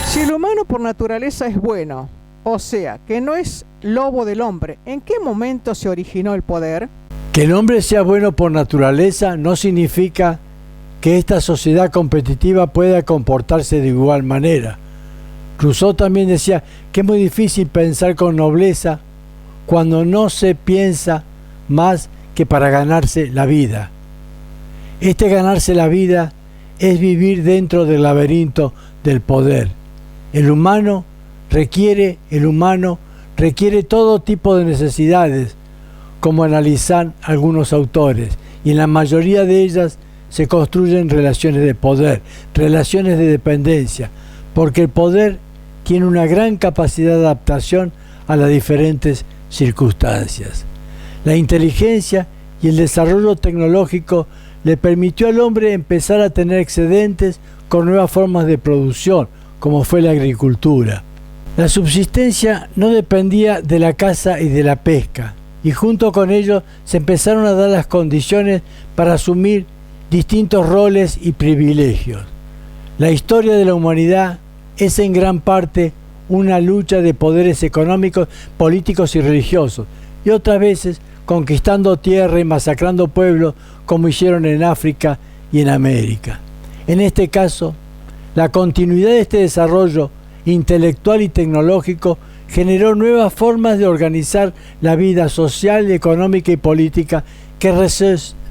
[SPEAKER 1] Si el humano por naturaleza es bueno, o sea, que no es lobo del hombre, ¿en qué momento se originó el poder?
[SPEAKER 2] Que el hombre sea bueno por naturaleza no significa que esta sociedad competitiva pueda comportarse de igual manera. Rousseau también decía que es muy difícil pensar con nobleza cuando no se piensa más que para ganarse la vida. Este ganarse la vida es vivir dentro del laberinto del poder. El humano requiere todo tipo de necesidades, como analizan algunos autores, y en la mayoría de ellas se construyen relaciones de poder, relaciones de dependencia, porque el poder tiene una gran capacidad de adaptación a las diferentes circunstancias. La inteligencia y el desarrollo tecnológico le permitió al hombre empezar a tener excedentes con nuevas formas de producción, como fue la agricultura. La subsistencia no dependía de la caza y de la pesca, y junto con ello se empezaron a dar las condiciones para asumir distintos roles y privilegios. La historia de la humanidad es en gran parte una lucha de poderes económicos, políticos y religiosos, y otras veces conquistando tierra y masacrando pueblos como hicieron en África y en América. En este caso, la continuidad de este desarrollo intelectual y tecnológico generó nuevas formas de organizar la vida social, económica y política que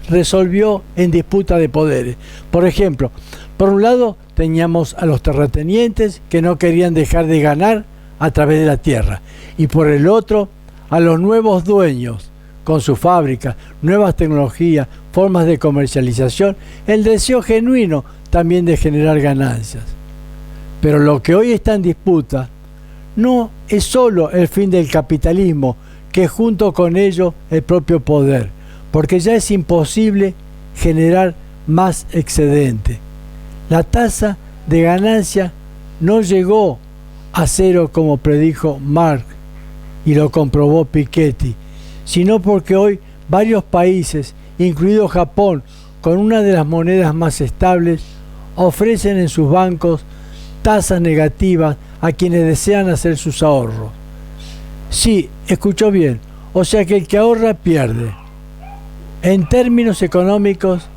[SPEAKER 2] resolvió en disputa de poderes. Por ejemplo, por un lado teníamos a los terratenientes que no querían dejar de ganar a través de la tierra, y por el otro a los nuevos dueños con sus fábricas, nuevas tecnologías, formas de comercialización, el deseo genuino también de generar ganancias. Pero lo que hoy está en disputa no es solo el fin del capitalismo, que junto con ello el propio poder, porque ya es imposible generar más excedente. La tasa de ganancia no llegó a cero como predijo Marx y lo comprobó Piketty, sino porque hoy varios países, incluido Japón, con una de las monedas más estables, ofrecen en sus bancos tasas negativas a quienes desean hacer sus ahorros. Sí, escuchó bien, o sea que el que ahorra pierde. En términos económicos,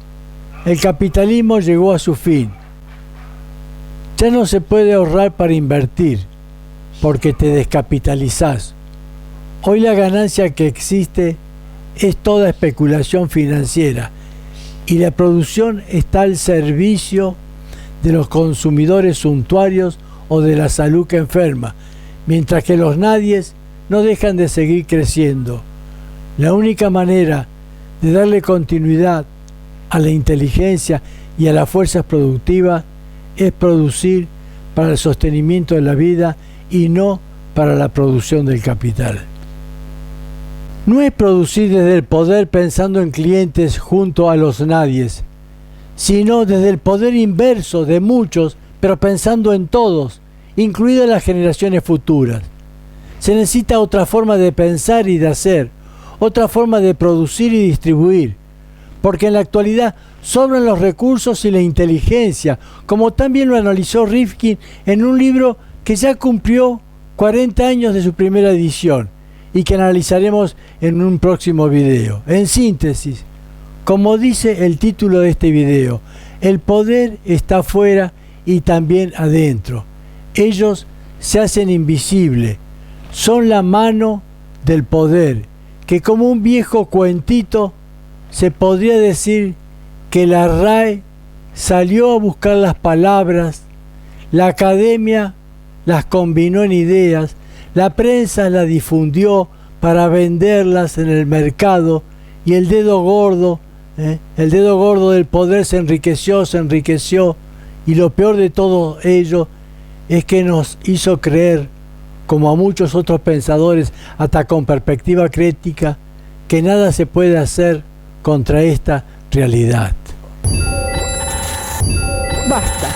[SPEAKER 2] el capitalismo llegó a su fin. Ya no se puede ahorrar para invertir, porque te descapitalizás. Hoy la ganancia que existe es toda especulación financiera y la producción está al servicio de los consumidores suntuarios o de la salud que enferma, mientras que los nadies no dejan de seguir creciendo. La única manera de darle continuidad a la inteligencia y a las fuerzas productivas es producir para el sostenimiento de la vida y no para la producción del capital. No es producir desde el poder pensando en clientes junto a los nadies, sino desde el poder inverso de muchos, pero pensando en todos, incluidas las generaciones futuras. Se necesita otra forma de pensar y de hacer, otra forma de producir y distribuir, porque en la actualidad sobran los recursos y la inteligencia, como también lo analizó Rifkin en un libro que ya cumplió 40 años de su primera edición y que analizaremos en un próximo video. En síntesis, como dice el título de este video, el poder está afuera y también adentro. Ellos se hacen invisibles, son la mano del poder, que como un viejo cuentito se podría decir que la RAE salió a buscar las palabras, la academia las combinó en ideas, la prensa las difundió para venderlas en el mercado y el dedo gordo del poder se enriqueció y lo peor de todo ello es que nos hizo creer, como a muchos otros pensadores, hasta con perspectiva crítica, que nada se puede hacer contra esta realidad.
[SPEAKER 1] Basta.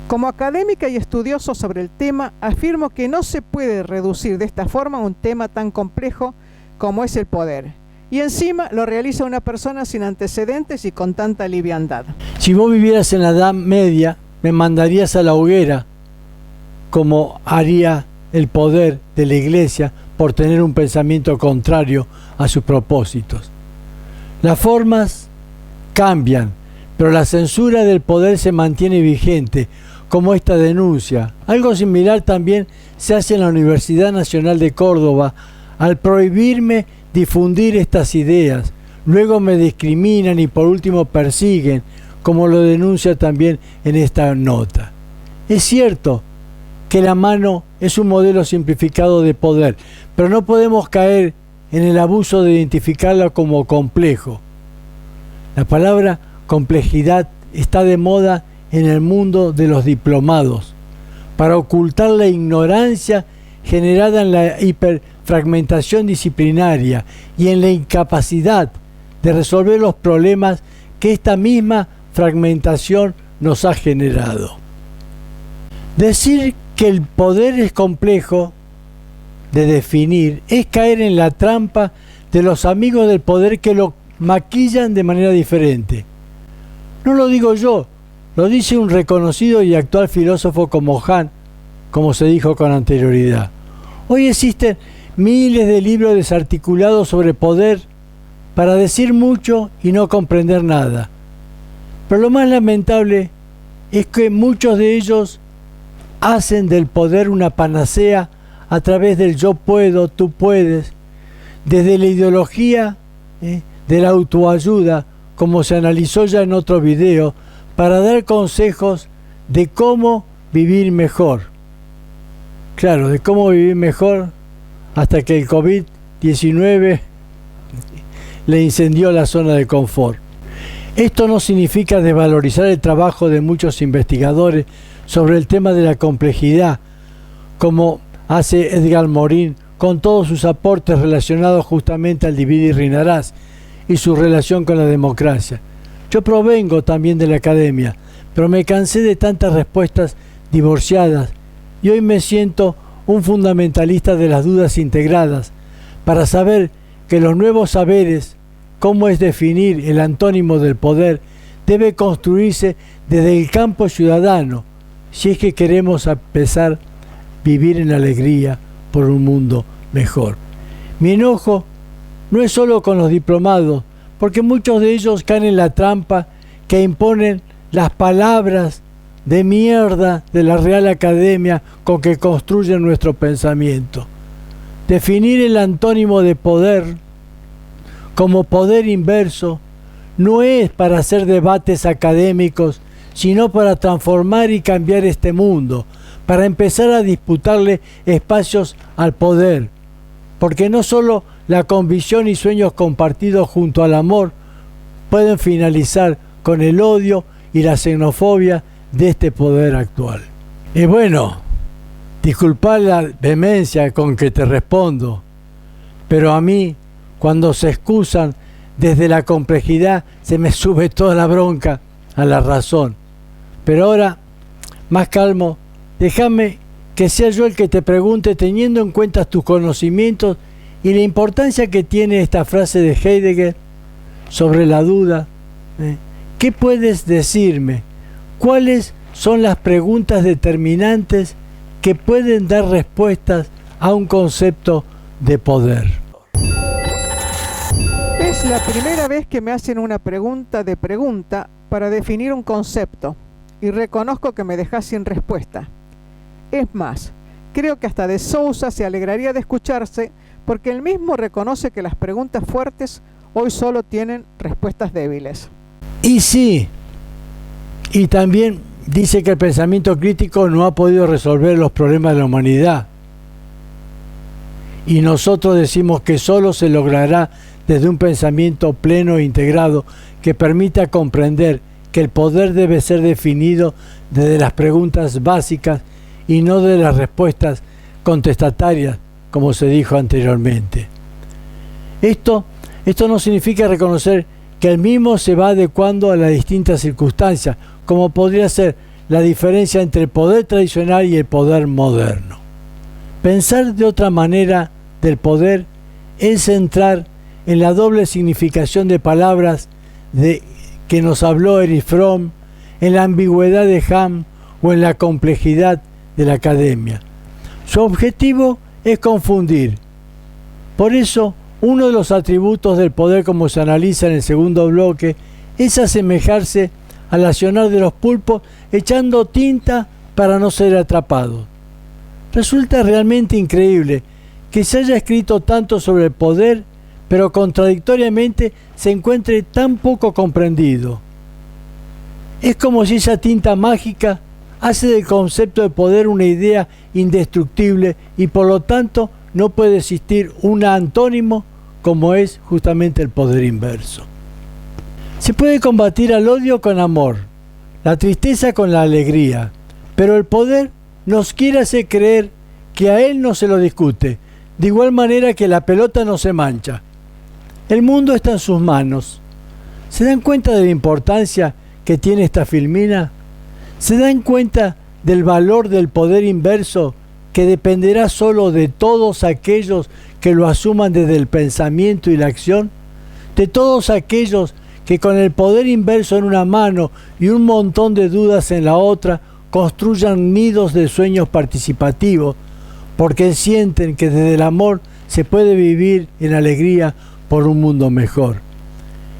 [SPEAKER 1] Como académica y estudioso sobre el tema, afirmo que no se puede reducir de esta forma un tema tan complejo como es el poder. Y encima lo realiza una persona sin antecedentes y con tanta liviandad.
[SPEAKER 2] Si vos vivieras en la Edad Media, me mandarías a la hoguera, como haría el poder de la Iglesia por tener un pensamiento contrario a sus propósitos. Las formas cambian, pero la censura del poder se mantiene vigente, como esta denuncia. Algo similar también se hace en la Universidad Nacional de Córdoba al prohibirme difundir estas ideas. Luego me discriminan y por último persiguen, como lo denuncia también en esta nota. Es cierto que la mano es un modelo simplificado de poder, pero no podemos caer en el abuso de identificarla como complejo. La palabra complejidad está de moda en el mundo de los diplomados, para ocultar la ignorancia generada en la hiperfragmentación disciplinaria y en la incapacidad de resolver los problemas que esta misma fragmentación nos ha generado. Decir que el poder es complejo de definir es caer en la trampa de los amigos del poder que lo maquillan de manera diferente. No lo digo yo, lo dice un reconocido y actual filósofo como Hahn, como se dijo con anterioridad. Hoy existen miles de libros desarticulados sobre poder para decir mucho y no comprender nada. Pero lo más lamentable es que muchos de ellos hacen del poder una panacea a través del yo puedo, tú puedes, desde la ideología de la autoayuda, como se analizó ya en otro video, para dar consejos de cómo vivir mejor. Claro, de cómo vivir mejor hasta que el COVID-19 le incendió la zona de confort. Esto no significa desvalorizar el trabajo de muchos investigadores sobre el tema de la complejidad, como hace Edgar Morin con todos sus aportes relacionados justamente al divide y reinarás y su relación con la democracia. Yo provengo también de la academia, pero me cansé de tantas respuestas divorciadas y hoy me siento un fundamentalista de las dudas integradas para saber que los nuevos saberes, cómo es definir el antónimo del poder, debe construirse desde el campo ciudadano, si es que queremos empezar a vivir en alegría por un mundo mejor. Mi enojo no es solo con los diplomados, porque muchos de ellos caen en la trampa que imponen las palabras de mierda de la Real Academia con que construyen nuestro pensamiento. Definir el antónimo de poder como poder inverso no es para hacer debates académicos, sino para transformar y cambiar este mundo, para empezar a disputarle espacios al poder, porque no solo la convicción y sueños compartidos junto al amor pueden finalizar con el odio y la xenofobia de este poder actual. Y bueno, disculpa la vehemencia con que te respondo, pero a mí, cuando se excusan desde la complejidad, se me sube toda la bronca a la razón. Pero ahora, más calmo, déjame que sea yo el que te pregunte, teniendo en cuenta tus conocimientos y la importancia que tiene esta frase de Heidegger sobre la duda. ¿Qué puedes decirme? ¿Cuáles son las preguntas determinantes que pueden dar respuestas a un concepto de poder?
[SPEAKER 1] Es la primera vez que me hacen una pregunta de pregunta para definir un concepto, y reconozco que me dejas sin respuesta. Es más, creo que hasta de Sousa se alegraría de escucharse, porque él mismo reconoce que las preguntas fuertes hoy solo tienen respuestas débiles.
[SPEAKER 2] Y sí, y también dice que el pensamiento crítico no ha podido resolver los problemas de la humanidad. Y nosotros decimos que solo se logrará desde un pensamiento pleno e integrado que permita comprender que el poder debe ser definido desde las preguntas básicas y no de las respuestas contestatarias, como se dijo anteriormente. Esto no significa reconocer que el mismo se va adecuando a las distintas circunstancias, como podría ser la diferencia entre el poder tradicional y el poder moderno. Pensar de otra manera del poder es entrar en la doble significación de palabras que nos habló Erich Fromm, en la ambigüedad de Ham o en la complejidad de la academia. Su objetivo es confundir. Por eso, uno de los atributos del poder, como se analiza en el segundo bloque, es asemejarse al accionar de los pulpos echando tinta para no ser atrapados. Resulta realmente increíble que se haya escrito tanto sobre el poder, pero contradictoriamente se encuentre tan poco comprendido. Es como si esa tinta mágica hace del concepto de poder una idea indestructible y por lo tanto no puede existir un antónimo como es justamente el poder inverso. Se puede combatir al odio con amor, la tristeza con la alegría, pero el poder nos quiere hacer creer que a él no se lo discute, de igual manera que la pelota no se mancha. El mundo está en sus manos. ¿Se dan cuenta de la importancia que tiene esta filmina? ¿Se dan cuenta del valor del poder inverso que dependerá solo de todos aquellos que lo asuman desde el pensamiento y la acción? De todos aquellos que con el poder inverso en una mano y un montón de dudas en la otra construyan nidos de sueños participativos, porque sienten que desde el amor se puede vivir en alegría por un mundo mejor.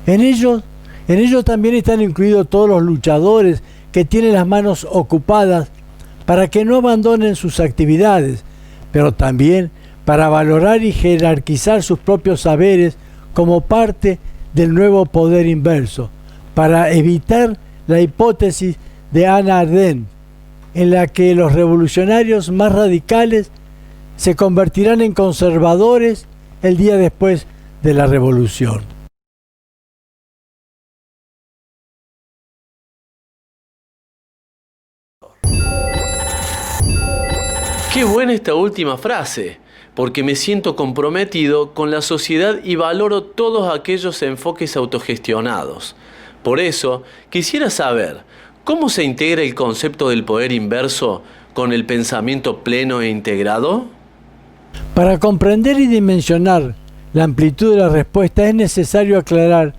[SPEAKER 2] En ellos también están incluidos todos los luchadores que tienen las manos ocupadas para que no abandonen sus actividades, pero también para valorar y jerarquizar sus propios saberes como parte del nuevo poder inverso, para evitar la hipótesis de Hannah Arendt, en la que los revolucionarios más radicales se convertirán en conservadores el día después de la revolución.
[SPEAKER 3] Qué buena esta última frase, porque me siento comprometido con la sociedad y valoro todos aquellos enfoques autogestionados. Por eso, quisiera saber, ¿cómo se integra el concepto del poder inverso con el pensamiento pleno e integrado?
[SPEAKER 2] Para comprender y dimensionar la amplitud de la respuesta es necesario aclarar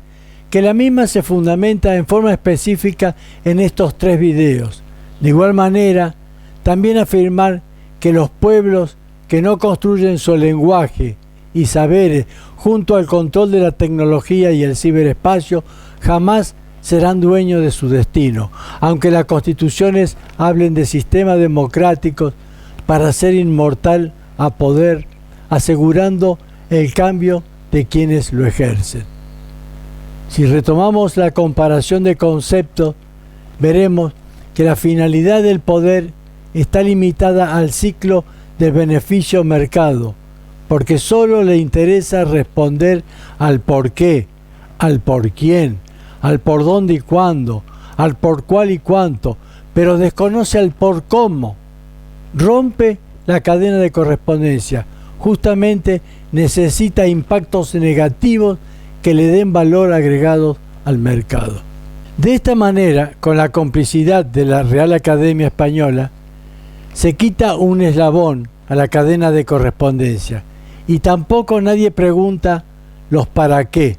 [SPEAKER 2] que la misma se fundamenta en forma específica en estos 3 videos. De igual manera, también afirmar que los pueblos que no construyen su lenguaje y saberes junto al control de la tecnología y el ciberespacio jamás serán dueños de su destino, aunque las constituciones hablen de sistemas democráticos para ser inmortal a poder, asegurando el cambio de quienes lo ejercen. Si retomamos la comparación de conceptos, veremos que la finalidad del poder está limitada al ciclo del beneficio-mercado, porque solo le interesa responder al por qué, al por quién, al por dónde y cuándo, al por cuál y cuánto, pero desconoce al por cómo. rompe la cadena de correspondencia. Justamente necesita impactos negativos que le den valor agregado al mercado. De esta manera, con la complicidad de la Real Academia Española, se quita un eslabón a la cadena de correspondencia y tampoco nadie pregunta los para qué.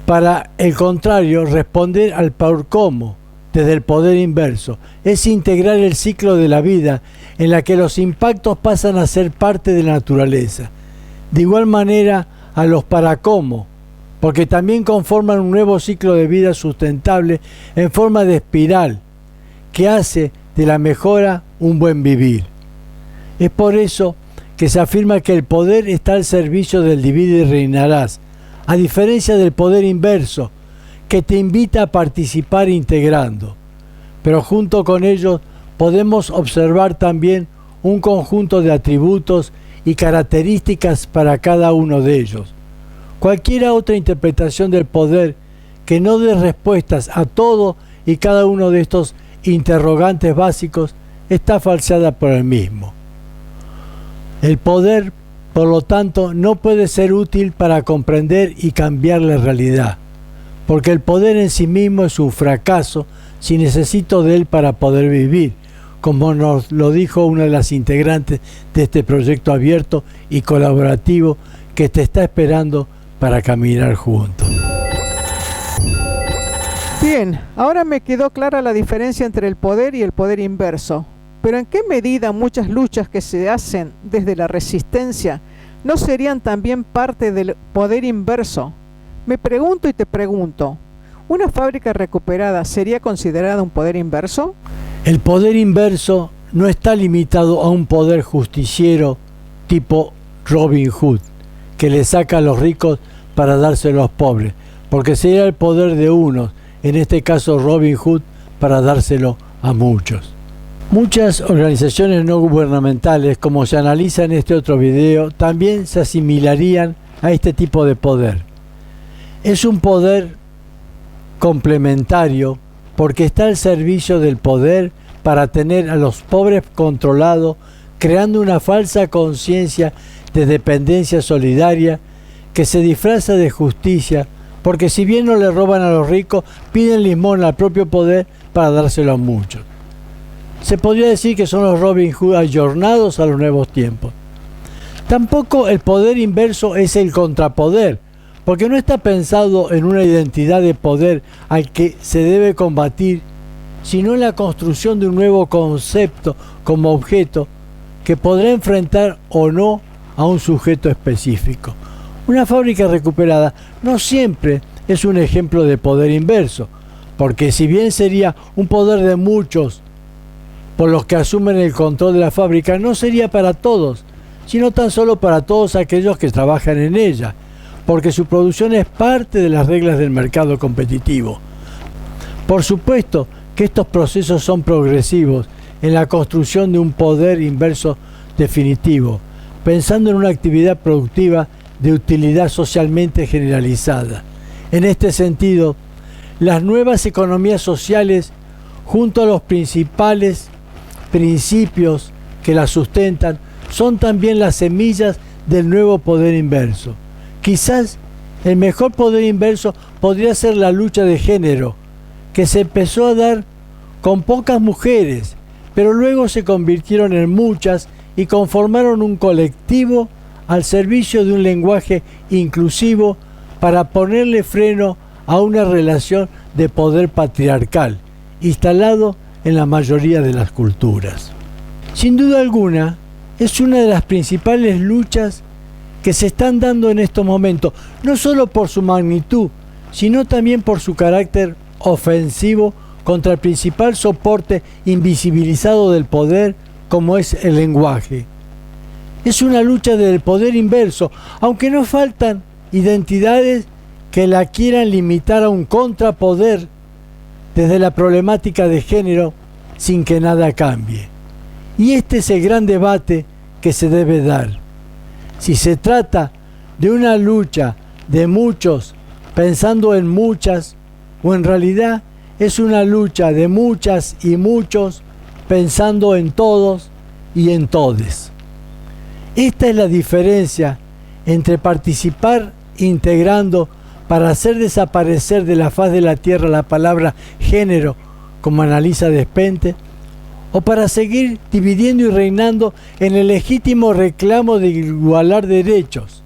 [SPEAKER 2] Para el contrario, responder al por cómo desde el poder inverso es integrar el ciclo de la vida en la que los impactos pasan a ser parte de la naturaleza. De igual manera a los para cómo, porque también conforman un nuevo ciclo de vida sustentable en forma de espiral que hace de la mejora un buen vivir. Es por eso que se afirma que el poder está al servicio del divide y reinarás, a diferencia del poder inverso, que te invita a participar integrando. Pero junto con ellos podemos observar también un conjunto de atributos y características para cada uno de ellos. Cualquier otra interpretación del poder que no dé respuestas a todo y cada uno de estos interrogantes básicos está falseada por el mismo. El poder, por lo tanto, no puede ser útil para comprender y cambiar la realidad, porque el poder en sí mismo es un fracaso si necesito de él para poder vivir, como nos lo dijo una de las integrantes de este proyecto abierto y colaborativo que te está esperando para caminar juntos.
[SPEAKER 1] Bien, ahora me quedó clara la diferencia entre el poder y el poder inverso. Pero ¿en qué medida muchas luchas que se hacen desde la resistencia no serían también parte del poder inverso? Me pregunto y te pregunto, ¿una fábrica recuperada sería considerada un poder inverso?
[SPEAKER 2] El poder inverso no está limitado a un poder justiciero tipo Robin Hood, que le saca a los ricos para dárselo a los pobres, porque sería el poder de unos, en este caso Robin Hood, para dárselo a muchos. Muchas organizaciones no gubernamentales, como se analiza en este otro video, también se asimilarían a este tipo de poder. Es un poder complementario porque está al servicio del poder para tener a los pobres controlados, creando una falsa conciencia de dependencia solidaria que se disfraza de justicia, porque si bien no le roban a los ricos, piden limosna al propio poder para dárselo a muchos. Se podría decir que son los Robin Hood ayornados a los nuevos tiempos. Tampoco el poder inverso es el contrapoder, porque no está pensado en una identidad de poder al que se debe combatir, sino en la construcción de un nuevo concepto como objeto que podrá enfrentar o no a un sujeto específico. Una fábrica recuperada no siempre es un ejemplo de poder inverso, porque si bien sería un poder de muchos por los que asumen el control de la fábrica, no sería para todos, sino tan solo para todos aquellos que trabajan en ella, porque su producción es parte de las reglas del mercado competitivo. Por supuesto que estos procesos son progresivos en la construcción de un poder inverso definitivo, pensando en una actividad productiva de utilidad socialmente generalizada. En este sentido, las nuevas economías sociales, junto a los principales principios que las sustentan, son también las semillas del nuevo poder inverso. Quizás el mejor poder inverso podría ser la lucha de género, que se empezó a dar con pocas mujeres, pero luego se convirtieron en muchas y conformaron un colectivo al servicio de un lenguaje inclusivo para ponerle freno a una relación de poder patriarcal instalado en la mayoría de las culturas. Sin duda alguna, es una de las principales luchas que se están dando en estos momentos, no solo por su magnitud, sino también por su carácter ofensivo contra el principal soporte invisibilizado del poder, como es el lenguaje. Es una lucha del poder inverso, aunque no faltan identidades que la quieran limitar a un contrapoder desde la problemática de género sin que nada cambie. Y este es el gran debate que se debe dar. Si se trata de una lucha de muchos pensando en muchas, o en realidad es una lucha de muchas y muchos pensando en todos y en todes. Esta es la diferencia entre participar integrando para hacer desaparecer de la faz de la tierra la palabra género, como analiza Despentes, o para seguir dividiendo y reinando en el legítimo reclamo de igualar derechos.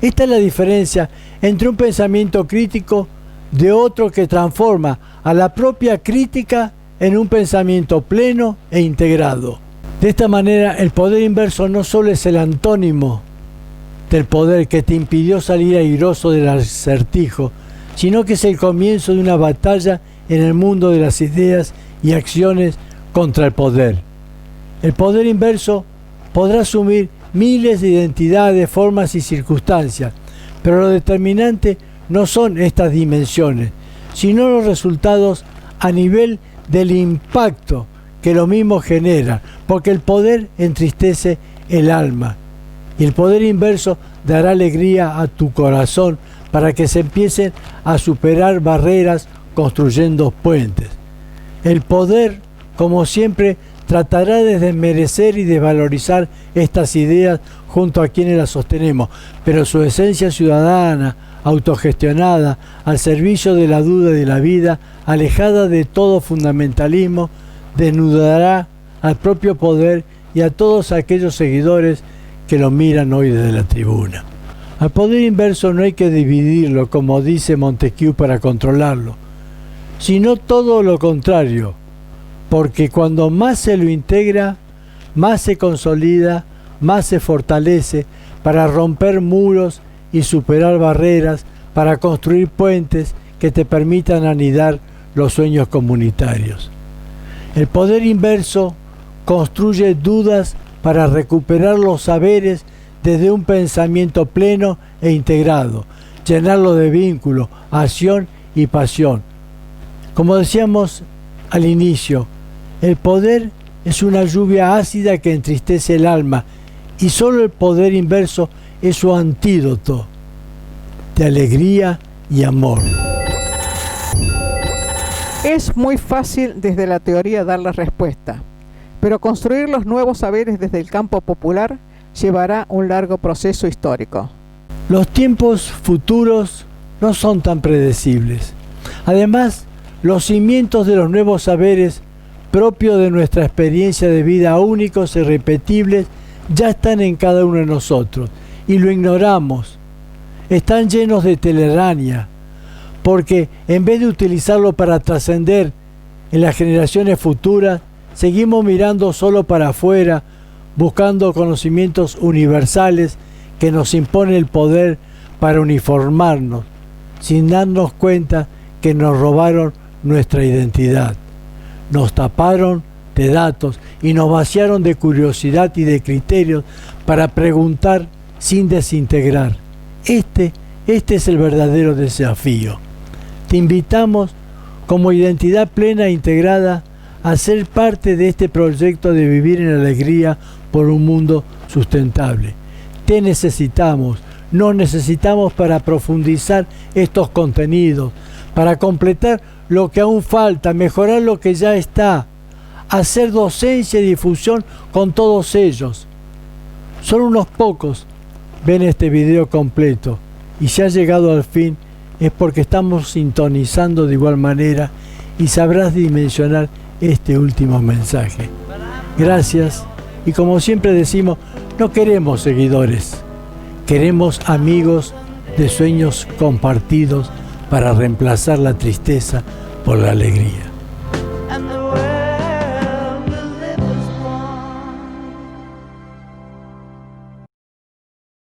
[SPEAKER 2] Esta es la diferencia entre un pensamiento crítico de otro que transforma a la propia crítica en un pensamiento pleno e integrado. De esta manera, el poder inverso no solo es el antónimo del poder que te impidió salir airoso del acertijo, sino que es el comienzo de una batalla en el mundo de las ideas y acciones contra el poder. El poder inverso podrá asumir miles de identidades, formas y circunstancias, pero lo determinante no son estas dimensiones, sino los resultados a nivel del impacto que lo mismo genera, porque el poder entristece el alma y el poder inverso dará alegría a tu corazón para que se empiecen a superar barreras construyendo puentes. El poder, como siempre, tratará de desmerecer y desvalorizar estas ideas junto a quienes las sostenemos, pero su esencia ciudadana, autogestionada, al servicio de la duda y de la vida, alejada de todo fundamentalismo, desnudará al propio poder y a todos aquellos seguidores que lo miran hoy desde la tribuna. Al poder inverso no hay que dividirlo, como dice Montesquieu, para controlarlo, sino todo lo contrario, porque cuando más se lo integra, más se consolida, más se fortalece para romper muros y superar barreras, para construir puentes que te permitan anidar los sueños comunitarios. El poder inverso construye dudas para recuperar los saberes desde un pensamiento pleno e integrado, llenarlo de vínculo, acción y pasión. Como decíamos al inicio, el poder es una lluvia ácida que entristece el alma y solo el poder inverso es su antídoto de alegría y amor.
[SPEAKER 1] Es muy fácil desde la teoría dar la respuesta, pero construir los nuevos saberes desde el campo popular llevará un largo proceso histórico.
[SPEAKER 2] Los tiempos futuros no son tan predecibles. Además, los cimientos de los nuevos saberes propios de nuestra experiencia de vida, únicos e irrepetibles, ya están en cada uno de nosotros y lo ignoramos. Están llenos de telaraña, porque en vez de utilizarlo para trascender en las generaciones futuras, seguimos mirando solo para afuera, buscando conocimientos universales que nos impone el poder para uniformarnos, sin darnos cuenta que nos robaron nuestra identidad. Nos taparon de datos y nos vaciaron de curiosidad y de criterios para preguntar sin desintegrar. Este es el verdadero desafío. Te invitamos, como identidad plena e integrada, a ser parte de este proyecto de vivir en alegría por un mundo sustentable. Te necesitamos, nos necesitamos para profundizar estos contenidos, para completar lo que aún falta, mejorar lo que ya está, hacer docencia y difusión con todos ellos. Solo unos pocos ven este video completo y si ha llegado al fin es porque estamos sintonizando de igual manera y sabrás dimensionar este último mensaje. Gracias y como siempre decimos, no queremos seguidores, queremos amigos de sueños compartidos para reemplazar la tristeza por la alegría.